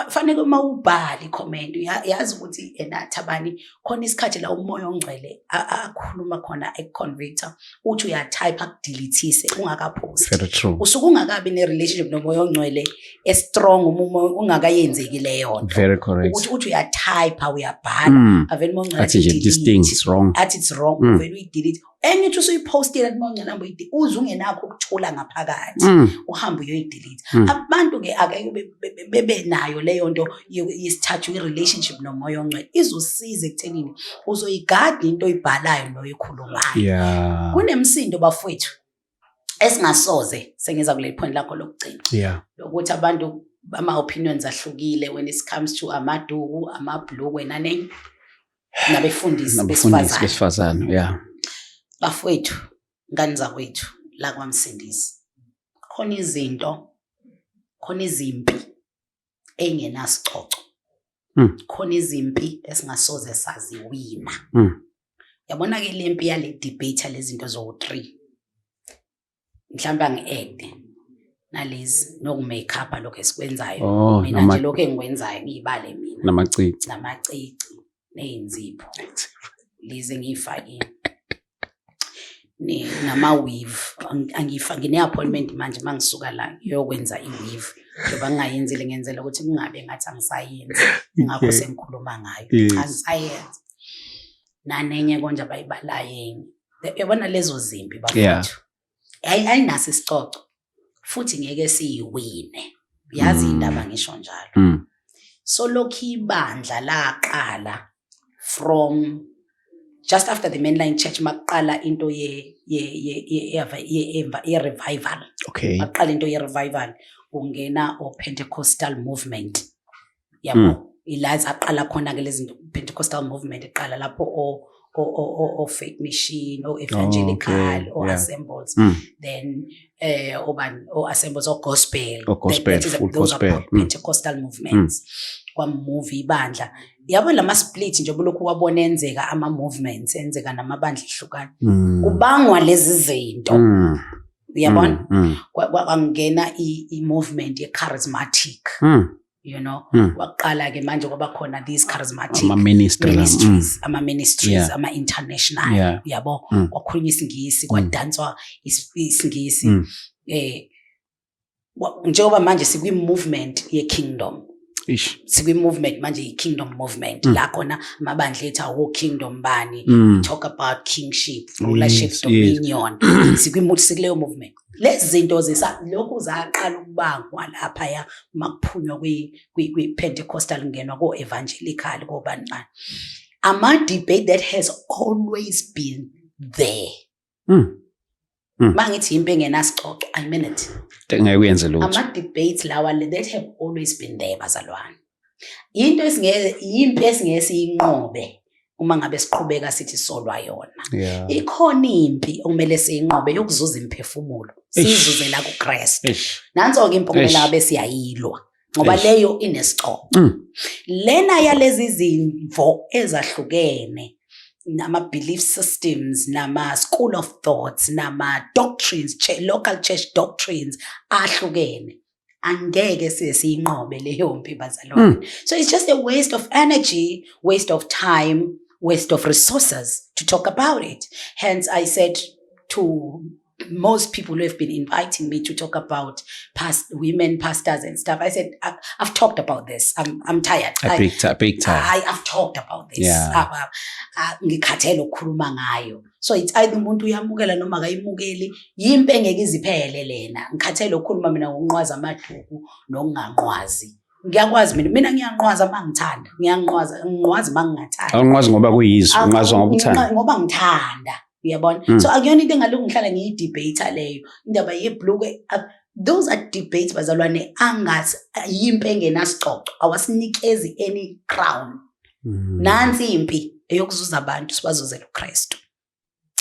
fanele uma ubhala i-comment yazi ukuthi Thabani khona isikhathi la umoya ongcwele akhuluma khona ekuconvictor uthi uyatype akudelethise ungakaphosti usuke ungakabi ne-relationship nomoya ongcwele estrong umoya ungakayenzeki leyo nto uthi uyatype uyabhala avele umoya ongcwele athi it's wrong uvele uyidelete engithi usuyipostile umoya ongcwele uze ungenakho ukuthula ngaphakathi uhambe uyoyidelete abantu-ke ake bebe nayo leyo nto yesithathu i-relationship nomoya ongcwele izosiza ekuthenini uzoyigada into oyibhalayo noyikhulumayo kunemsindo bafowethu esingasoze sengeza kule point lakho lokugcina lokuthi abantu ama-opinions ahlukile when it comes to amaduku amabhlukwe nabefundisi besifazane bafowethu ngani zakwethu la kwaMsindisi khona izimpi engenasicoco khona izimpi esingasoze saziwina yabona-ke le mpi yale debate lezinto zowu-3 mhlawumbe angi-ede nalezi noku-make-up lokho esikwenzayo mina nje lokho engikwenzayo ngiyibale mina namacici ney'nzipho lezi engiy'fakile nama-weave ngine-appointment manje uma ngisuka la ngiyokwenza i-weave njengoba ngingayenzile ngenzela ukuthi kungabe ngathi angisayenzi ngakho sengikhuluma ngayo cha ngisayenza nanenye konje abayibalayo yabona lezo zimpi bafowethu ayinaso isicoco futhi ngeke siyiwine yazi indaba ngisho njalo so lokhu ibandla laqala from just after the mainline church maqala into ye-revival maqala into ye-revival kungena o-Pentecostal movement yabo ilazi aqala khona-ke lezi Pentecostal movement eqala lapho o-Faith Mission o-Evangelical o-Assembles then o-Assembles o-Gospel those are Pentecostal movements kwamuva ibandla yabo lama-split nje lokhu wabona enzeka ama-movements enzeka namabandla ehlukana kubangwa lezi zinto uyabona kwangena i-movement ye-charismatic you know waqala-ke manje kwaba khona these charismatic ama-ministries ama-international yabo kwakhulunywa isingisi kwadanswa isingisi njengoba manje sikwi-movement ye-kingdom Ish. Sikwi-movement manje i-kingdom movement la khona amabandla ethu awo-kingdom bani talk about kingship, rulership, dominion. Sikuleyo movement. Lezi zinto lokhu zaqala ukubangwa laphaya makuphunywa kwi-Pentecostal ngenwa ko-evangelical kobani bani. Ama-debate that has always been there. Mangithi impi engenasicoco, I mean it. Ngeke lutho. Ama-debates lawa that have always been there bazalwane. Impi esingeke siyinqobe uma ngabe siqhubeka sithi solwa yona. Ikhona impi okumele siyinqobe yokuzuza imphefumulo. Sizuzela kuKristu. Nanso ke impi okumele ngabe siyayilwa. Ngoba leyo inesicoco. Lena yalezi zimvo ezahlukene nama-belief systems, nama-school of thoughts, nama-doctrines, local church doctrines ahlukene. Angeke siyinqobe leyo mpi bazalwane. So it's just a waste of energy, waste of time, waste of resources to talk about it. Hence, I said to most people who have been inviting me to talk about women pastors and stuff, I said, I've talked about this. I'm tired. Big time. I've talked about this. Ngikhathele ukukhuluma ngayo. So it's either umuntu uyamukela noma akayimukeli, yimpi engeke iziphele lena. Ngikhathele ukukhuluma mina ngokunqwaza amaduku nokunganqwazi. Ngiyakwazi mina ngiyanqwaza mangithanda. Ngiyanqwazi mangingathanda. Awunqwazi ngoba kuyizwi, unqwaza ngoba uthanda. Ngoba ngithanda. Uyabona? So akuyona into engalungi ngihlala ngiyidebate leyo. Indaba yebhluke, those are debates bazalwane angathi yimpi engenasicoco. Awasinikezi any crown. Nansi impi eyokuzuza abantu sibazuzela uKristu.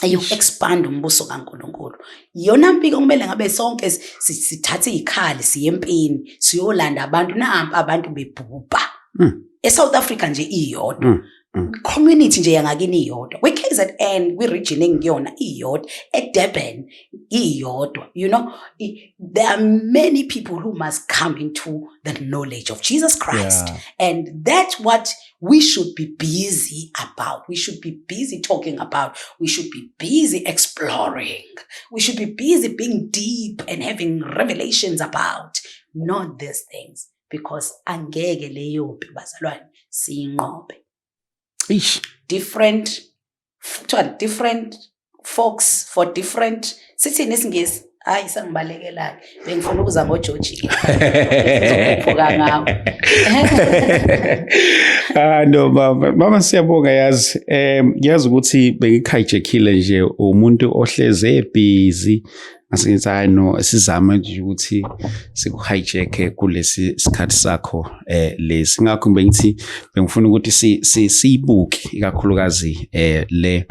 Ayo-expand umbuso kaNkulunkulu. Yona mpi kumele ngabe sonke sithathe ikhali siye empini siyolanda abantu nampa abantu bebhubha. eSouth Africa nje iyodwa. Community nje yangakini iyodwa. KZN region engiyona iyodwa. eDurban iyodwa. You know, there are many people who must come into the knowledge of Jesus Christ. And that's what we should be busy about. We should be busy talking about. We should be busy exploring. We should be busy being deep and having revelations about. Not these things. Because angeke leyo mpi bazalwane siyinqobe. Different folks for different sithini isingisi hayi sangibalekela bengifuna ukuza ngoJoji ngizophuka ngawo. No mama siyabonga yazi ngiyazi ukuthi bengihijackile nje umuntu ohleze busy asingithi hayi no sizama nje ukuthi sikuhijack kulesi sikhathi sakho lesi ngakho bengithi bengifuna ukuthi siyibuke ikakhulukazi le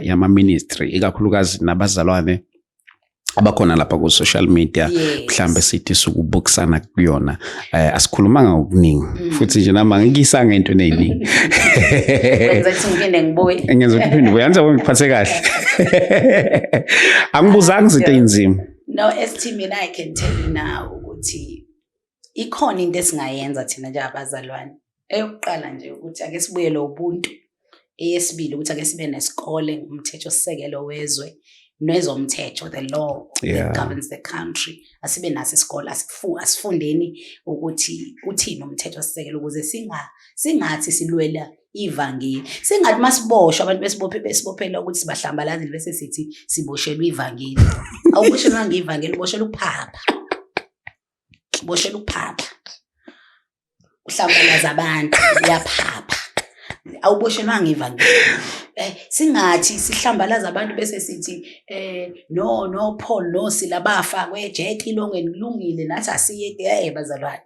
yama ministry ikakhulukazi nabazalwane abakhona lapha ku social media mhlambe sithi sukubukisana kuyona asikhulumanga okuningi futhi nje nama ngikisanga into eziningi wenza ukuthi ngiphinde ngibuye ngenza ukuthi ngiphinde uyanza ngiphathe kahle angibuzanga izinto ezinzima. No, ST mina I can tell you now ukuthi ikhona into esingayenza thina nje abazalwane. Eyokuqala nje ukuthi ake sibuyele ubuntu. Eyesibili ukuthi ake sibe nesikole ngumthetho sisekelo wezwe. Nezomthetho, the law that governs the country. Asibe naso isikole asifundeni ukuthi uthini umthetho sisekelo ukuze singathi silwela ivangeli. Singathi masiboshwa abantu besibophela ukuthi sibahlambalazile bese sithi siboshelwa ivangeli. Awuboshelwa ngivangeli, uboshelwa ukuphapha. Uboshelwa ukuphapha. Uhlambalaza abantu uyaphapha. Awuboshelwa ngivangeli. Singathi sihlambalaza abantu bese sithi no Paul no silabafa kweJeki ilongeni kulungile nathi asiye bazalwane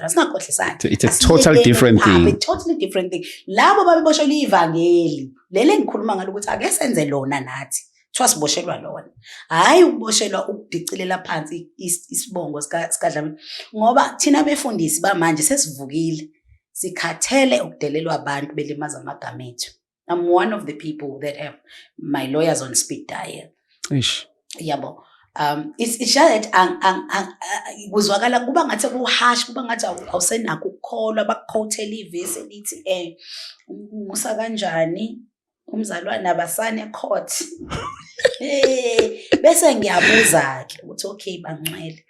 singakhohlisana. It's a totally different thing. A totally different thing. Labo babeboshelwa ivangeli lele ngikhuluma ngalo ukuthi ake senze lona nathi siboshelwa lona hayi ukuboshelwa ukudicilela phansi isibongo sikaDlamini ngoba thina befundisi bamanje sesivukile sikhathele ukudelelwa abantu belimaza amagama ethu. I'm one of the people that have my lawyers on speed dial. Yabo. It's just that kuzwakala kuba ngathi kuhash kuba ngathi awusenakho ukukholwa bakukhotela ivesi elithi musa kanjani umzalwane abasane court. Bese ngiyabuza ke ukuthi okay bangcwele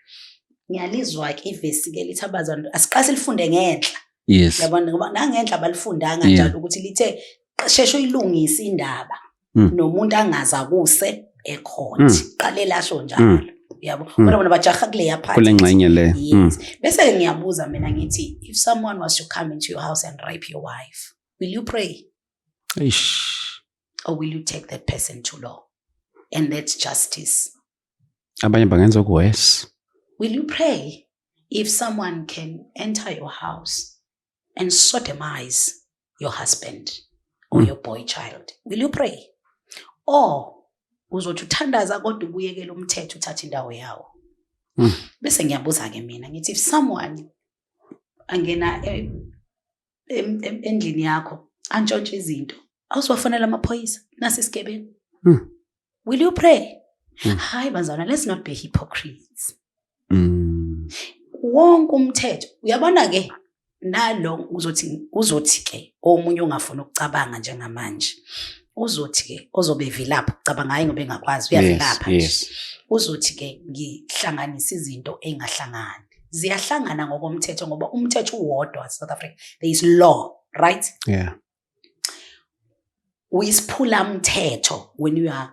ngiyalizwa-ke ivesi-ke lithi abazali asiqale silifunde ngenhla. Yes. Yabona ngoba nangenhla balifundanga njalo ukuthi lithe sheshe uyilungise indaba nomuntu angazi akuse ekhona. Qale lasho njalo. Yabo. Kodwa bona bajaha kuleya part. Kule ngxenye le. Yes. Bese ngiyabuza mina ngithi if someone was to come into your house and rape your wife, will you pray? Eish. Or will you take that person to law? And that's justice. Abanye bangenza worse. Will you pray if someone can enter your house and sodomize your husband or your boy child? Will you pray? Or uzothi uthandaza kodwa ubuyekela umthetho uthatha indawo yawo? Bese ngiyabuza-ke mina ngithi if someone angena endlini yakho antshontshe izinto awusiwafonela amaphoyisa nasi isigebengu? Will you pray? Hayi bazalwane, let's not be hypocrites. Wonke umthetho uyabona-ke nalo uzothi-ke omunye ongafuna ukucabanga njengamanje uzothi-ke ozobe vilapha ukucabanga hayi ngoba engakwazi uyavilapha nje. Uzothi-ke ngihlanganisa izinto engahlangani. Ziyahlangana ngokomthetho ngoba umthetho uwodwa South Africa. There is law, right? Yeah. Uyisiphula umthetho when you are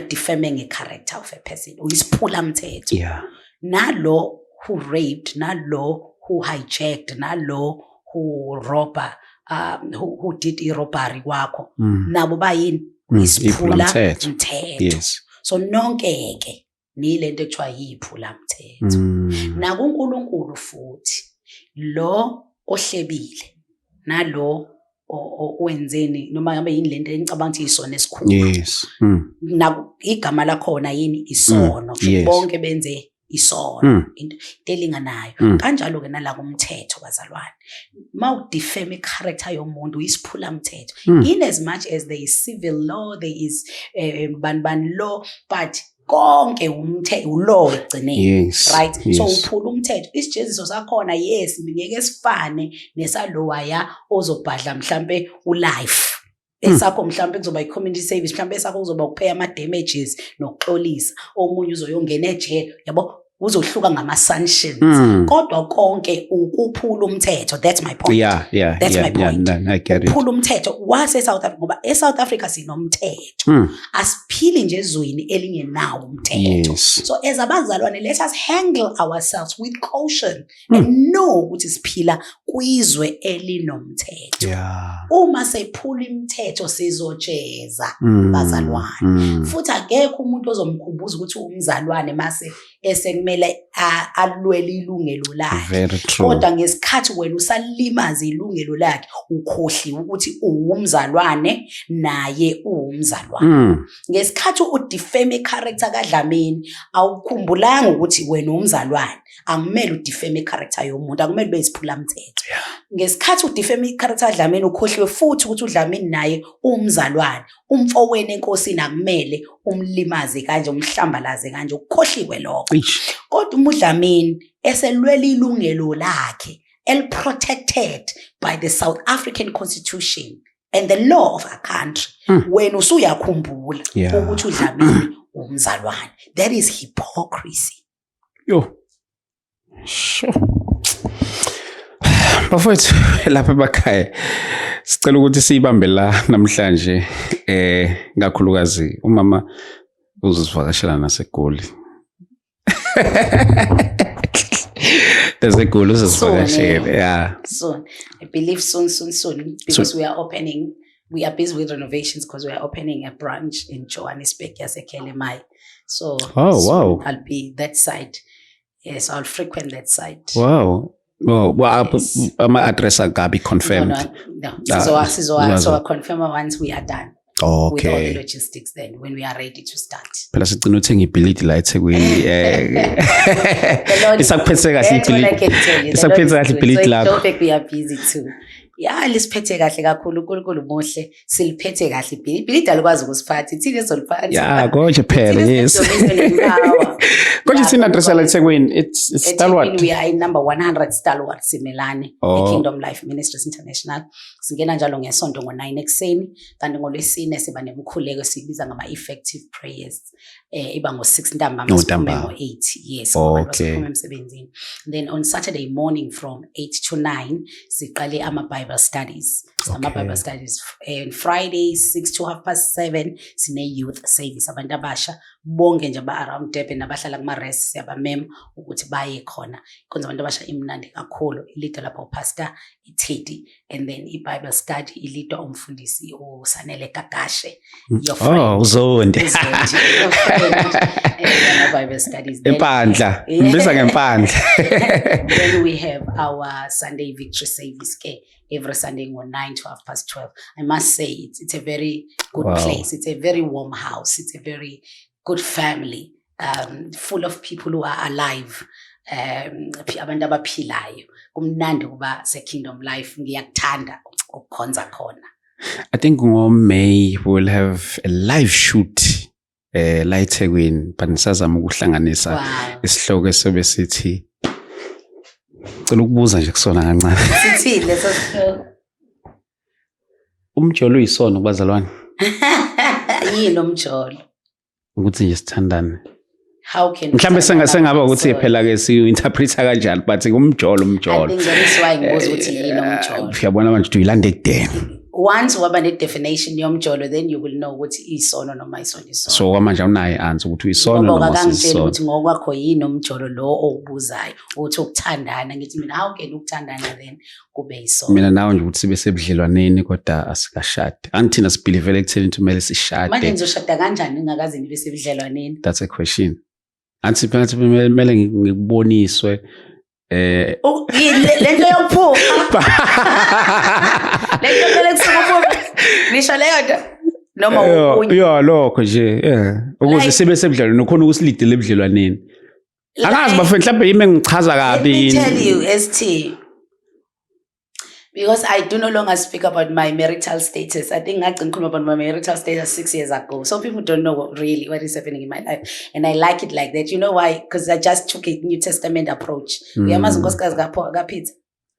defaming a character of a person. Uyisiphula umthetho. Yeah. Nalo who raped, nalo who hijacked, nalo who who did irobbery kwakho. Nabo bayini? Uyisiphula umthetho. Yes. So nonke-ke nilento ekuthiwa yiphula umthetho. NakuNkulunkulu futhi lo ohlebile nalo wenzeni noma ngabe yini lento engicabanga ukuthi isono esikhulu. Yes. Igama lakhona yini isono. Bonke benze isono into elinganayo. Kanjalo-ke nala kumthetho bazalwane. Mawudefame i-character yomuntu uyisiphula umthetho. In as much as there is civil law, there is ban law, but konke ulo egcineni. Right? So uphula umthetho. Isijeziso sakhona yes ngeke sifane nesalowaya ozobhadla mhlambe ulife. Esakho mhlambe kuzoba i-community service, mhlambe esakho kuzoba ukupay ama-damages nokuxolisa. Omunye uzoyongena ejele, yabo uzohluka ngama-sanctions. Kodwa konke ukuphula umthetho. That's my point. That's my point. I get it. Ukuphula umthetho wase-South Africa ngoba e-South Africa sinomthetho. Asiphili nje ezweni elingenawo umthetho. So as abazalwane, let us handle ourselves with caution and know ukuthi siphila kwizwe elinomthetho. Uma sephula imithetho sizojeza bazalwane. Futhi akekho umuntu ozomkhumbuza ukuthi umzalwane mase esekumele alwele ilungelo lakhe. Kodwa ngesikhathi wena usalimaza ilungelo lakhe ukhohliwe ukuthi uwumzalwane naye uwumzalwane. Ngesikhathi udefame i-character kaDlamini awukhumbulanga ukuthi wena umzalwane. Akumele udefame i-character yomuntu, akumele beyisiphula umthetho. Ngesikhathi udefame i-character kaDlamini ukhohliwe futhi ukuthi uDlamini naye uwumzalwane. Umfowenu enkosini akumele umlimaze kanje umhlambalaze kanje ukhohliwe lokho. Kodwa uDlamini eselwela ilungelo lakhe protected by the South African Constitution and the law of our country. Wena usuyakhumbula ukuthi uDlamini umzalwane. That is hypocrisy. Sure. Bafowethu lapha emakhaya sicela ukuthi siyibambe la namhlanje ngakhulukazi umama uzosivakashela naseGoli. There's a goal uzosivakashela. Soon. I believe soon because we are busy with renovations because we are opening a branch in Johannesburg yaseKelemai. So wow. I'll be that side. Yes, I'll frequent that side. Wow. Well, my address will be confirmed. No. So I'll confirm once we are done. Okay. With all the logistics then when we are ready to start. Phela sigcina uthenga ibhilidi la eThekwini. Isakuphethe kahle ibhilidi. Isakuphethe kahle ibhilidi lakho. Don't think we are busy too. Ya lisiphethe kahle kakhulu uNkulunkulu muhle siliphethe kahle ibhilidi alikwazi ukusiphatha ithini ezoliphatha yeah konje phela yes konje sina address la eThekwini it's Stalwart we are in number 100 Stalwart Simelane Kingdom Life Ministries International singena njalo ngesonto ngo9 ekseni kanti ngolwesine siba nemkhuleko sibiza ngama effective prayers iba ngo6 ntambama ngo8 yes okay emsebenzini then on Saturday morning from 8 to 9 siqale ama Bible studies ama Bible studies and Fridays 6 to 7:30 sine youth service abantu abasha bonke nje ba around Durban nabahlala kuma rest siyabamem ukuthi baye khona konza abantu abasha imnandi kakhulu ilito lapho pastor iThedi and then i Bible study ilito umfundisi uSanele Gagashe your friend uzondi Bible studies empandla mbiza ngempandla then we have our Sunday victory service every Sunday from 9 to 12:30. I must say it's a very good place. It's a very warm house. It's a very good family, full of people who are alive. Abantu abaphilayo. Kumnandi kuba se Kingdom Life ngiyakuthanda ukukhonza khona. I think May we'll have a live shoot la eThekwini but nisazama ukuhlanganisa isihloko esobe sithi cela ukubuza nje kusona kancane sithini leso sihloko umjolo uyisona kubazalwane yini umjolo ukuthi nje sithandane how can mhlambe sengaba ukuthi phela ke siyo interpreter kanjani but umjolo I think that is why ngibuza ukuthi yini umjolo uyabona manje uyilanda ekudeni once waba ne definition yomjolo then you will know ukuthi isono noma isona so kwamanje awunayo answer ukuthi uyisono noma isona ukuthi ngokwakho yini umjolo lo obuzayo uthi ukuthandana ngithi mina how can ukuthandana then kube isono mina nawe nje ukuthi sibe sebudlelwaneni kodwa asikashade angithina sibelieve ekutheni ukuthi kumele sishade manje nizoshada kanjani ngakaze nibe sebudlelwaneni that's a question anti phakathi kumele ngikuboniswe lento yokuphupha lento phela kusukuphupha nisho leyo nto noma yo lokho nje ukuze sibe sebudlelwane nokhona ukusilidele ebudlelwaneni angazi bafethu mhlawumbe yimi engichaza kabi yini tell you ST because I do no longer speak about my marital status. I think I didn't come about my marital status 6 years ago. So people don't know really what is happening in my life. And I like it like that. You know why? Because I just took a New Testament approach. Uyamazi unkosikazi kaPeter.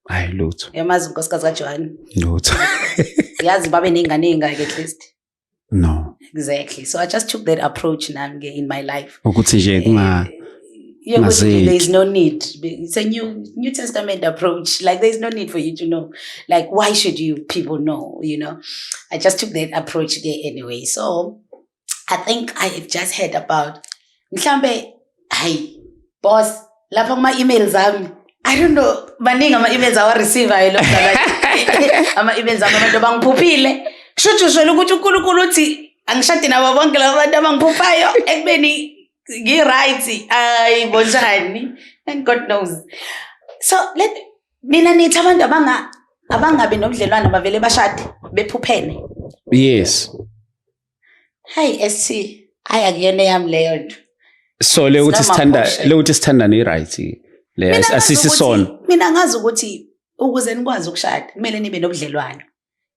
Hayi lutho. Uyamazi unkosikazi kaJohn. Lutho. Yazi babe ningane at least. No. Exactly. So I just took that approach in my life. Ukuthi nje kunga there is no need. It's a New Testament approach. Like there is no need for you to know. Like why should you people know? You know, I just took that approach there anyway. So I think I just heard about. Mhlambe, hey, boss, lapha kuma emails ami. I don't know. Baningi ama emails awa receive ayo lo ama emails ami abantu bangiphuphile. Kusho sholo ukuthi uNkulunkulu uthi angishade nabo bonke labo bantu abangiphuphayo ekubeni right ayibonjani and God knows so mina nithi abantu abangabe nobudlelwane bavele bashade bephuphene yes hey ST ayakuyona yami leyo nto so le ukuthi sithanda ne right le asisi sona mina ngazi ukuthi ukuze nikwazi ukushada kumele nibe nobudlelwane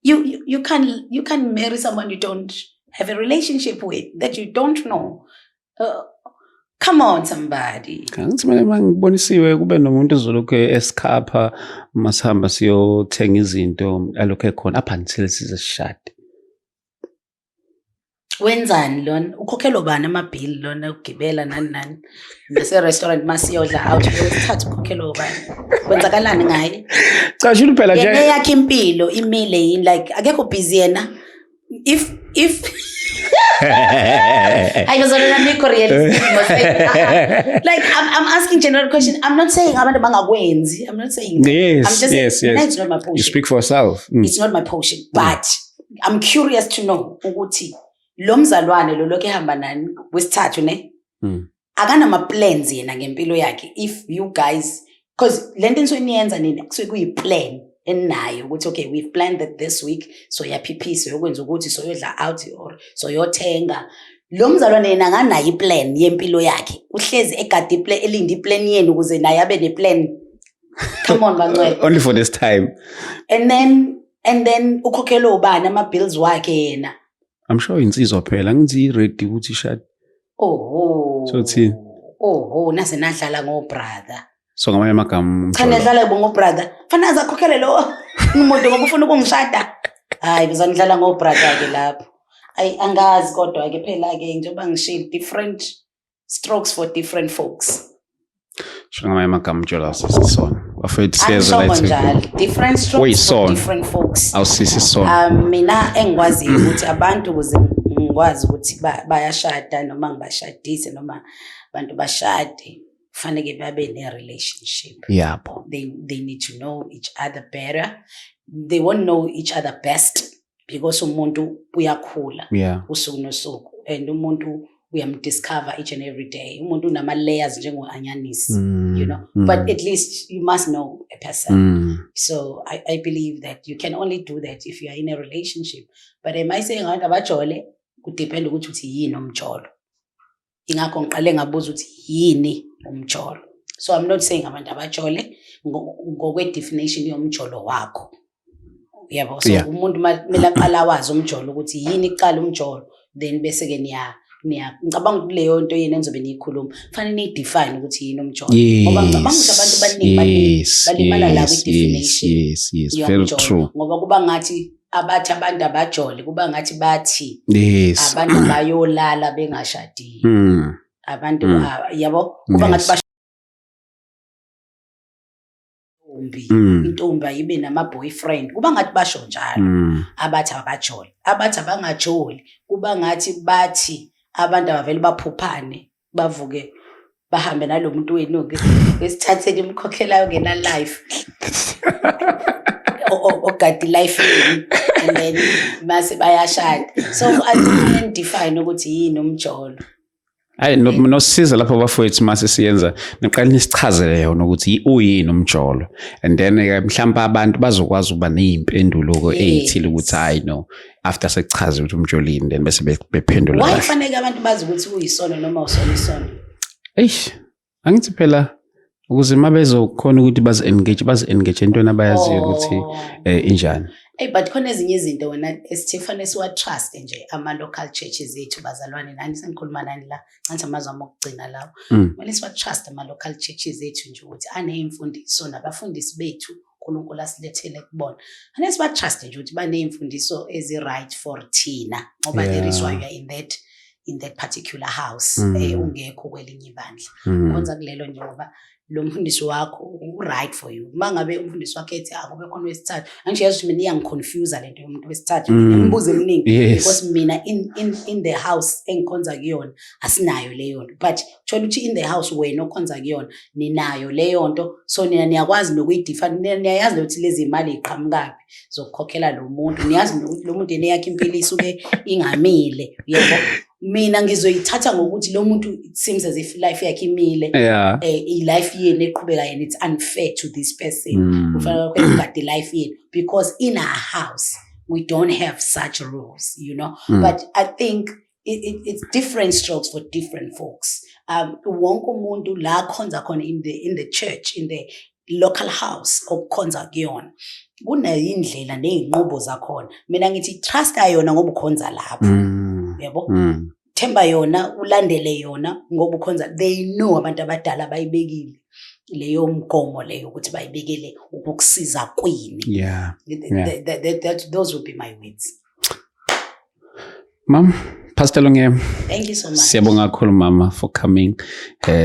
you can marry someone you don't have a relationship with that you don't know come on somebody kanti mina mangibonisiwe kube nomuntu ozolokho esikhapha masihamba siyothenga izinto alokho ekhona up until sizeshade wenzani lona ukhokhela bani amabill lona ugibela nani nase restaurant masiyodla out uyothatha ukhokhela bani kwenzakalani ngaye cha shilo phela nje yakhe impilo imile yini like akekho busy yena if I was on a realistic like I'm asking general question. I'm not saying abantu bangakwenzi. I'm not saying that. Yes, I'm just yes. It's not my portion. You speak for yourself. It's not my portion, but I'm curious to know ukuthi lo mzalwane lo lokho ehamba nani wesithathu ne akana ma plans yena ngempilo yakhe if you guys because lento eniyenza nini kusuke kuyi plan enayo ukuthi okay we've planned that this week so yaphiphisa yokwenza ukuthi so yodla out or so yothenga lo mzalwane yena nganayo iplan yempilo yakhe uhlezi egadi plan elindi plan yenu ukuze naye abe neplan Come on, Bangcwele. Only for this time. And then ukhokhela ubani ama-bills wakhe yena. I'm sure insizwa phela ngithi ready ukuthi ishade. So thini? Nase nadlala ngo-brother. So ngamanye amagama Cha nadlala ngo-brother. Fanele azakhokhele lo umuntu ngoba ufuna ukungishada. Hayi ngizonidlala ngo-brother ke lapho. Angazi kodwa ke phela ke njengoba ngishilo different strokes for different folks. Sho ngamanye amagama utshela sisona. Bafethu siyeza la different strokes for different folks. Awusisi sona. Mina engikwazi ukuthi abantu ukuze ngikwazi ukuthi bayashada noma ngibashadise noma abantu bashade kufanele babe ne-relationship. Yabo. They need to know each other better. They won't know each other best because umuntu uyakhula usuku nosuku and umuntu uyamdiscover each and every day. Umuntu unama-layers njengo-anyanisi, you know. But at least you must know a person. So I believe that you can only do that if you are in a relationship. But am I saying abantu abajole kudepend ukuthi uthi yini umjolo. Ingakho ngiqale ngabuza ukuthi yini umjolo. So I'm not saying abantu abajole ngokwe-definition yomjolo wakho. Yabo, so umuntu kumele aqala wazi umjolo ukuthi yini iqala umjolo, then bese ke ngicabanga ukuthi leyo nto yena enzobe niyikhuluma kufanele niyidefine ukuthi yini umjolo ngoba ngicabanga ukuthi abantu abaningi balimala la kwi-definition. Yes, very true. Ngoba kuba ngathi abathi abantu abajole kuba ngathi bathi abantu bayolala bengashadile. Abantu yabo kuba ngathi intombi ayibe nama-boyfriend kuba ngathi basho njalo. Abathi abajole abathi abangajoli kuba ngathi bathi abantu abavele baphuphane bavuke bahambe nalo muntu wenu-ke besithathele imkhokhelayo ngena life ogadi life yini and then mase bayashada. So I define ukuthi yini umjolo. Hayi nosisiza lapho bafowethu mase siyenza niqala nisichazele yona ukuthi uyini umjolo and then mhlawumbe abantu bazokwazi ukuba nezimpendulo ezithile ukuthi hayi no after sekuchaza ukuthi umjolo yini then bese bephendula. Why fanele abantu bazi ukuthi uyisono noma usona isono? Angithi phela ukuze mabezokhona ukuthi bazi-engage entweni abayaziyo ukuthi injani. But khona ezinye izinto wena esithefane siwa-trust nje ama-local churches ethu bazalwane nani sengikhuluma nani la ncanthi amazwi ami okugcina lawo. Kumele siwa-trust ama-local churches ethu nje ukuthi aneyimfundiso nabafundisi bethu uNkulunkulu asilethele kubona. Ane siba-trust nje ukuthi baneyimfundiso ezi-right for thina ngoba there is why you are in that particular house ungekho kwelinye ibandla. Kwenza kulelo nje ngoba lo mfundisi wakho u-right for you. Mangabe umfundisi wakhe ethi akube khona wesithathu angisho yazi mina iyangiconfuse lento yomuntu wesithathu ngibuze eminingi because mina in the house engikhonza kuyona asinayo leyo nto but thola ukuthi in the house wena okhonza kuyona ninayo leyo nto so nina niyakwazi nokuyidefine niyayazi ukuthi lezi imali iqhamukapi zokukhokhela lo muntu niyazi ukuthi lo muntu yakhe impilo isuke ingamile yebo. Mina ngizoyithatha ngokuthi lo muntu it seems as if life yakhe imile life yena eqhubeka yena it's unfair to this person kufanele ukugade life yena because in our house we don't have such rules, you know. But I think it's different strokes for different folks. Wonke umuntu la khonza khona in the church in the local house okukhonza kuyona kuneyindlela nezinqubo zakhona. Mina ngithi trust ayona ngoba ukhonza lapho yabo. Themba yona ulandele yona ngoba ukhonza they know abantu abadala bayibekile leyo mgomo leyo ukuthi bayibekele ukukusiza kwini. Those would be my words. Mom, Pastor Longem, thank you so much. Siyabonga kakhulu mama for coming.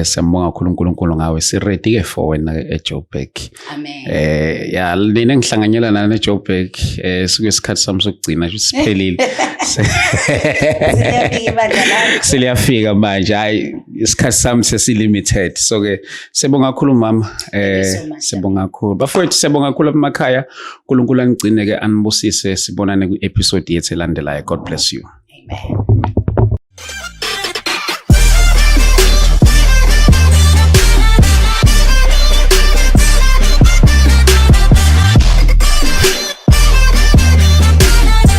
Siyabonga kakhulu uNkulunkulu ngawe. Si ready ke for wena eJoburg. Amen. Lena ngihlanganyela nana eJoburg suke isikhathi sami sokugcina nje siphelile. Siliyafika manje hayi isikhathi sami sesilimited. So ke siyabonga kakhulu mama. Siyabonga kakhulu. Bafowethu siyabonga kakhulu emakhaya. uNkulunkulu anigcine ke anibusise sibonane ku episode yethu elandelayo. God bless you. Amen.